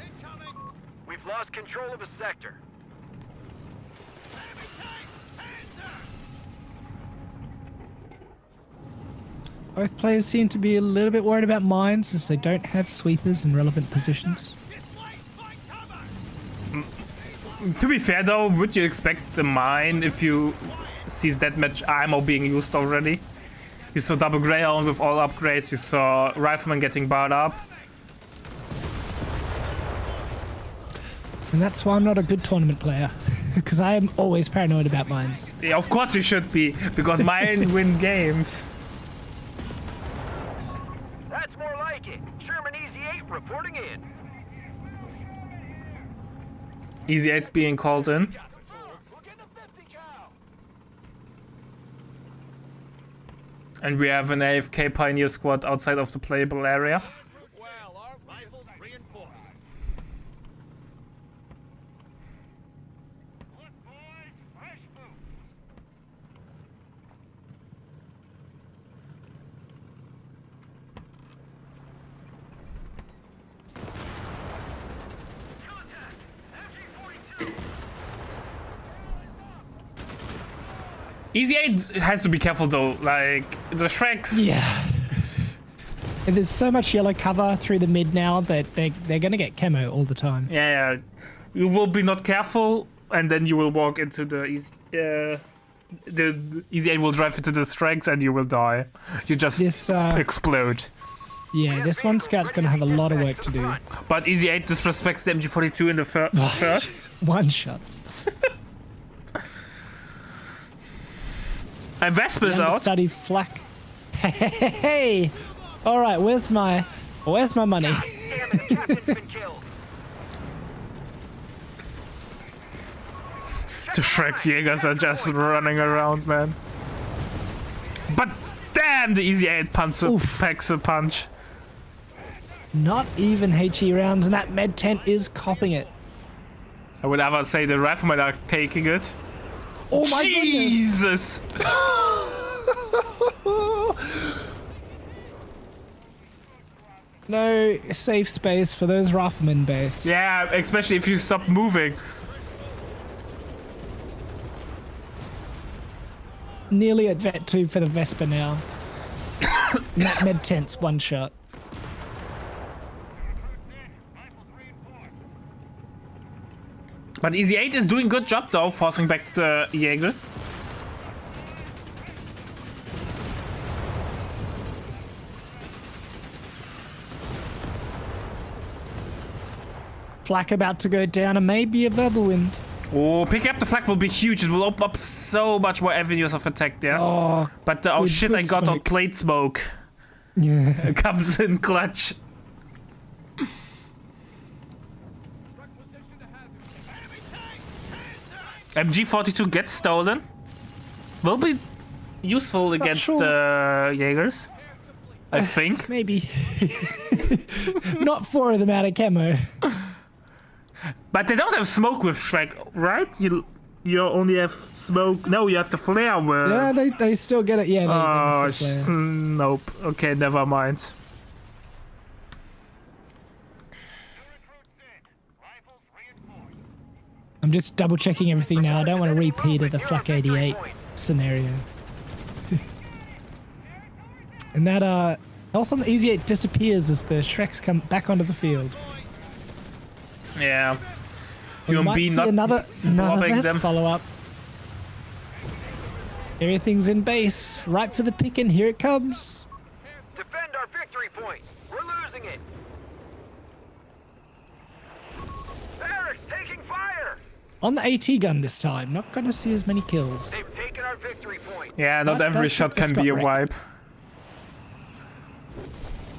Incoming. We've lost control of a sector. Enemy tank. Both players seem to be a little bit worried about mines as they don't have sweepers in relevant positions. To be fair though, would you expect the mine if you see that much ammo being used already? You saw double greyhound with all upgrades, you saw rifleman getting barred up. And that's why I'm not a good tournament player, because I am always paranoid about mines. Yeah, of course you should be, because mine win games. That's more like it. Sherman Easy 8 reporting in. Easy 8 being called in. We're getting a 50 cal. And we have an AFK Pioneer squad outside of the playable area. Well, our rifles reinforced. Look, boys, fresh boots. Easy 8 has to be careful though, like the Shreks. Yeah. And there's so much yellow cover through the mid now that they're going to get camo all the time. Yeah, you will be not careful, and then you will walk into the Easy 8 will drive into the Shreks and you will die. You just This, explode. yeah, this one scout's going to have a lot of work to do. But Easy 8 disrespects the MG42 in the first. One shot. And Vespa is out. Study flak. Hey, all right. Where's my money? Damn it, a captain's been killed. The Shrek Jägers are just running around, man. But damn, the Easy 8 packs a punch. Not even HE rounds, and that med tent is copping it. I would ever say the riflemen are taking it. Oh my Jesus! No safe space for those riflemen base. Yeah, especially if you stop moving. Nearly at vet 2 for the Vespa now. And that med tent's one shot. But Easy 8 is doing good job though, forcing back the Jägers. Flak about to go down and maybe a verbal wind. Oh, picking up the flag will be huge. It will open up so much more avenues of attack there. Oh, But oh good- shit, good I got on smoke. plate smoke. yeah. It comes in clutch. Requisition to have him. Enemy tank! Hands up! MG42 gets stolen. Will be useful against sure. the Jägers, I think. Maybe. Not 4 of them out of camo. But they don't have smoke with Shrek, right? You only have smoke. No, you have the flare with. Yeah, they still get it. Yeah. Oh, they still play. nope. Okay, never mind. Recruits in. Rifles reinforced. I'm just double checking everything now. I don't want to repeat of the Flak 88 scenario. And that health on the Easy 8 disappears as the Shreks come back onto the field. Yeah. We might UMB see not another robbing them. follow up. Everything's in base, right for the pick, and here it comes. Defend our victory point. We're losing it. Barracks taking fire. On the AT gun this time. Not going to see as many kills. They've taken our victory point. Yeah, not But every that's- shot that's can be a got wrecked. wipe.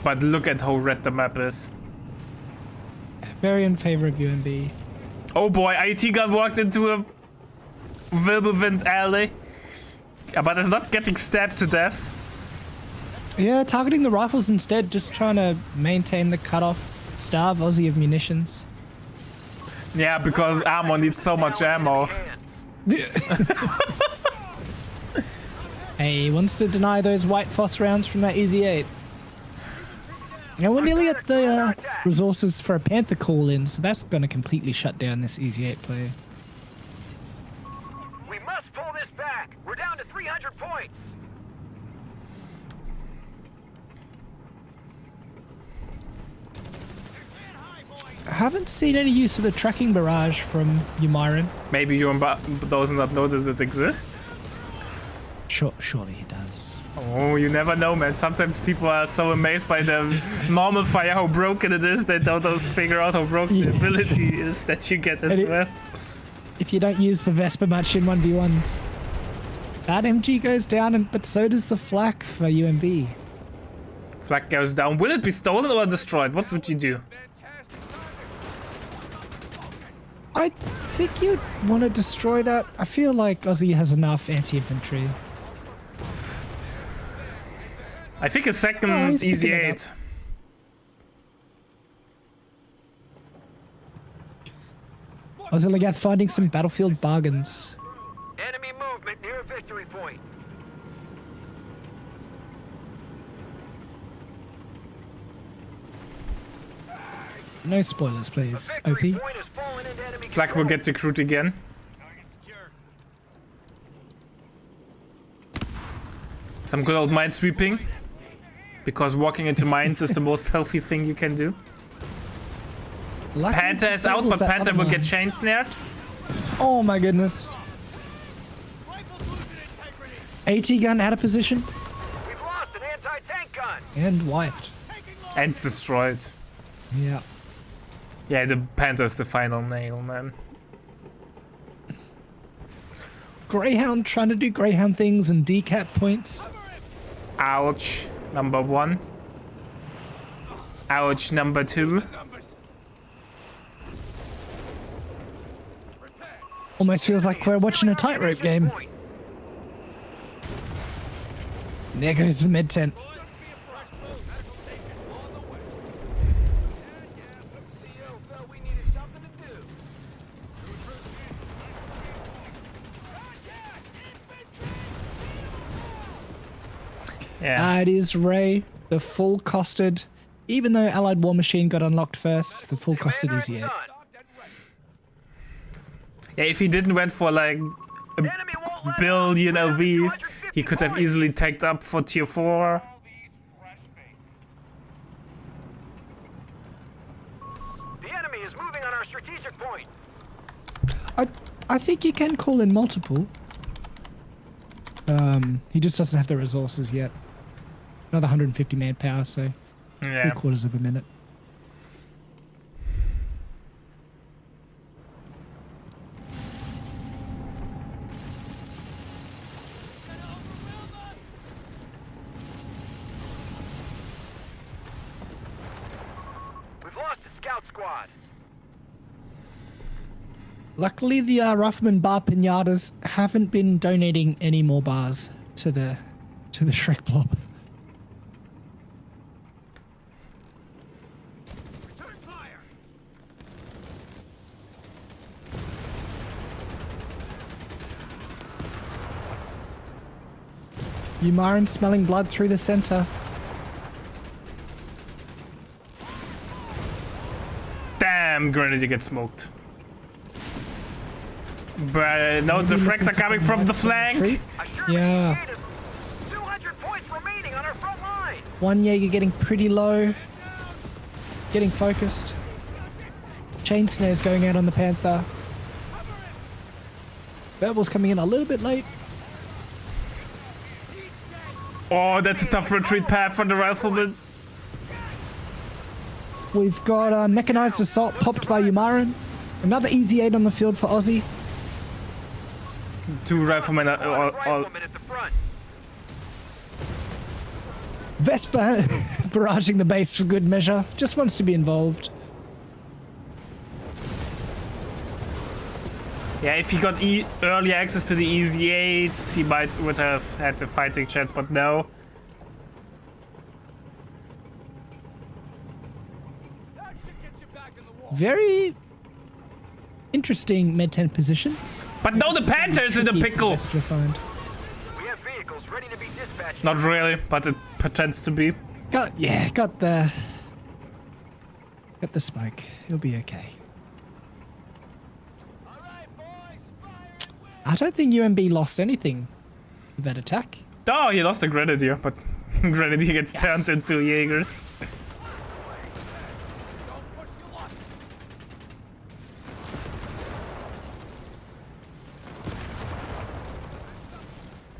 But look at how red the map is. Very in favor of UMB. Oh boy, IT gun walked into a Wirbelwind alley. Yeah, but it's not getting stabbed to death. Yeah, targeting the rifles instead, just trying to maintain the cutoff. Starve Aussie of munitions. Yeah, because ammo needs so much ammo. Hey, he wants to deny those white Foss rounds from that Easy 8. And we're nearly at the resources for a Panther call in, so that's going to completely shut down this Easy 8 player. We must pull this back. We're down to 300 points. haven't seen any use of the tracking barrage from UMirin. Maybe UMirinBrah does not notice it exists. Surely he does. Oh, you never know, man. Sometimes people are so amazed by the normal fire, how broken it is, they don't figure out how broken the ability is that you get as well. If you don't use the Vespa much in 1v1s. That MG goes down, but so does the flak for UMB. Flag goes down. Will it be stolen or destroyed? What would you do? I think you'd want to destroy that. I feel like Ozzy has enough anti-infantry. I think a second he's easy picking it 8. Ozligath finding some battlefield bargains. Enemy movement near a victory point. No spoilers, please. A OP. victory point has fallen into enemy Flag will control. get recruit again. Target secure. Some good old mine sweeping. Because walking into mines is the most healthy thing you can do. Luckily, Panther is out, disables but that Panther other will get mine. chain snared. Oh my goodness. Rifles losing integrity. AT gun out of position We've lost an anti-tank gun. and wiped. Taking long. And destroyed. Yeah. Yeah, the Panther is the final nail, man. Greyhound trying to do Greyhound things and decap points. Ouch. Number 1. Ouch. Number 2. Almost feels like we're watching a tightrope game. Point. There goes the mid tent. Just be a fresh move. Medical station on the way. CO felt we needed something to do. Yeah. It is Ray, the full costed. Even though Allied War Machine got unlocked first, the full costed Commander, is it's yet. done. Yeah, if he didn't went for like a Enemy won't let billion us. LVs, 250 he could have points. easily tagged up for tier 4. The enemy is moving on our strategic point. I think you can call in multiple. He just doesn't have the resources yet. Another 150 manpower, so Yeah. 3/4 of a minute. We've lost a scout squad. Luckily, the Rifleman bar pinatas haven't been donating any more bars to the Shrek blob. Return fire. UMirin smelling blood through the center. Damn, Grenadier gets smoked. But no, the Maybe Shreks looking are for coming some from the lights on flank. retreat. A Sherman Yeah. brigade is 200 points remaining on our front line. One Jaeger getting pretty low. Getting focused. Chain snares going out on the Panther. Verbal's coming in a little bit late. Oh, that's a tough retreat path for the rifleman. We've got a mechanized assault popped by UMirin. Another easy 8 on the field for Aussie. 2 riflemen are Riflemen at the front. Vespa barraging the base for good measure. Just wants to be involved. Yeah, if he got early access to the easy 8s, he would have had a fighting chance, but no. That should get you back in the wall. Very interesting mid 10 position. But no, the Panther is in the Tricky for pickle. Vespa to find. We have vehicles ready to be dispatched. Not really, but it pretends to be. Got the smoke. He'll be okay. All right, boys. Fire at will. I don't think UMB lost anything with that attack. Oh, he lost a Grenadier, but Grenadier gets turned into Jaegers. Don't push your luck.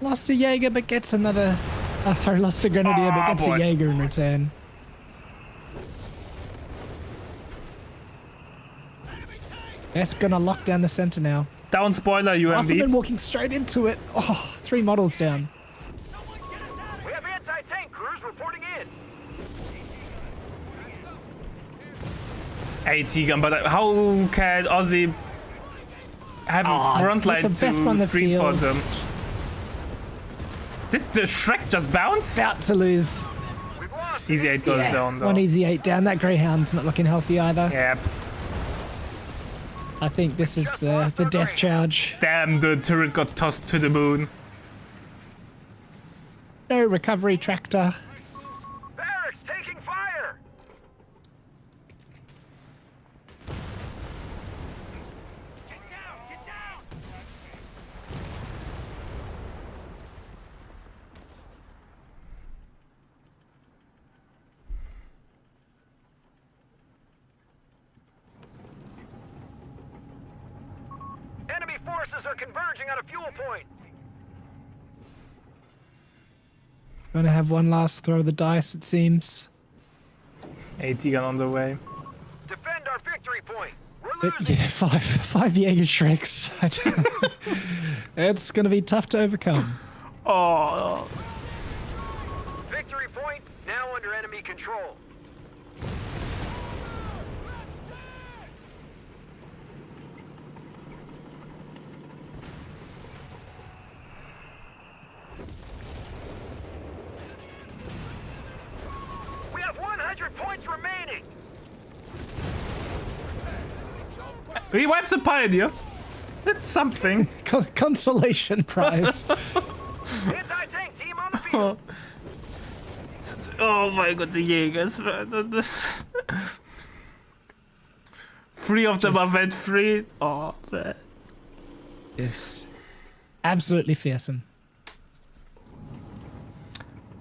Lost a Jaeger, but gets another... Oh, sorry, lost a Grenadier, but gets boy. a Jaeger in return. Best gonna lock down the center now. Down spoiler, Rifleman UMB. walking straight into it. Oh, 3 models down. We have anti-tank crews reporting in. AT gun, but how can Ozzy have a front line with the best one in to the screen for field. them? Did the Shrek just bounce? About to lose. We've lost Easy 8 goes down though. One easy 8 down. That Greyhound's not looking healthy either. Yep. I think this is the death charge. Damn, the turret got tossed to the moon. No recovery tractor. barracks taking fire. Get down! Get down! Enemy forces are converging on a fuel point. Gonna have one last throw of the dice, it seems. AT gun on the way. Defend our victory point. We're But losing. yeah, five Jaeger Shreks. It's gonna be tough to overcome. Oh, Victory point now under enemy control. We have 100 points remaining. he wipes a Pioneer. That's something. Consolation prize. Anti-tank team on the field. Oh my god, the Jaegers. 3 of them are vent free. Oh man. Yes. Absolutely fearsome.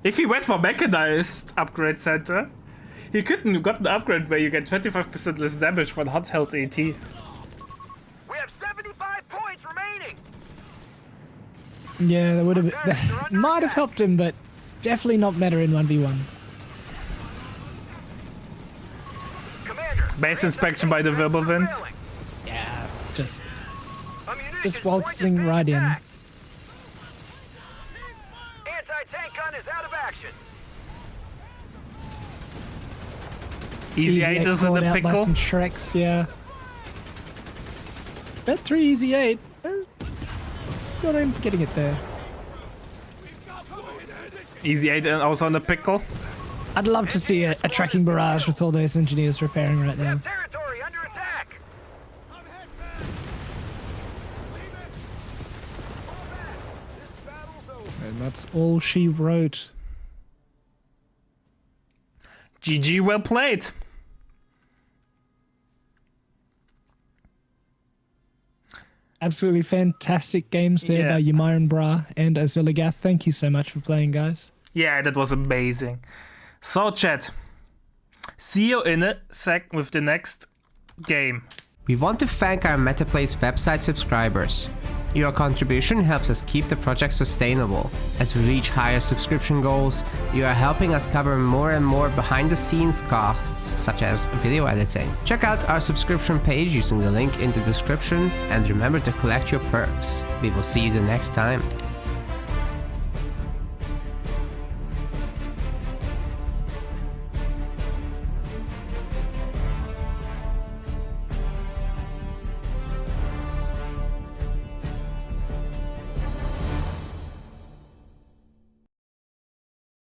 If he went for mechanized upgrade center, he couldn't have got an upgrade where you get 25% less damage for the hot held AT. We have 75 points remaining. Yeah, that would have that might have helped him, but definitely not better in 1v1. Commander. Base inspection by the Wirbelwinds. Yeah, just Ammunition waltzing point is right being in. attacked. Anti-tank gun is out of action. Easy 8 is in called the out by pickle. some Shreks, yeah. Bet 3 easy 8. Got him for getting it there. Easy 8 and also in the pickle. I'd love to see a tracking barrage with all those engineers repairing right now. Territory under attack. And that's all she wrote. GG, well played. Absolutely fantastic games there Yeah. by UMirinBrah and Ozligath. Thank you so much for playing, guys. Yeah, that was amazing. So chat, see you in a sec with the next game. We want to thank our MetaPlace website subscribers. Your contribution helps us keep the project sustainable. As we reach higher subscription goals, you are helping us cover more and more behind-the-scenes costs, such as video editing. Check out our subscription page using the link in the description, and remember to collect your perks. We will see you the next time.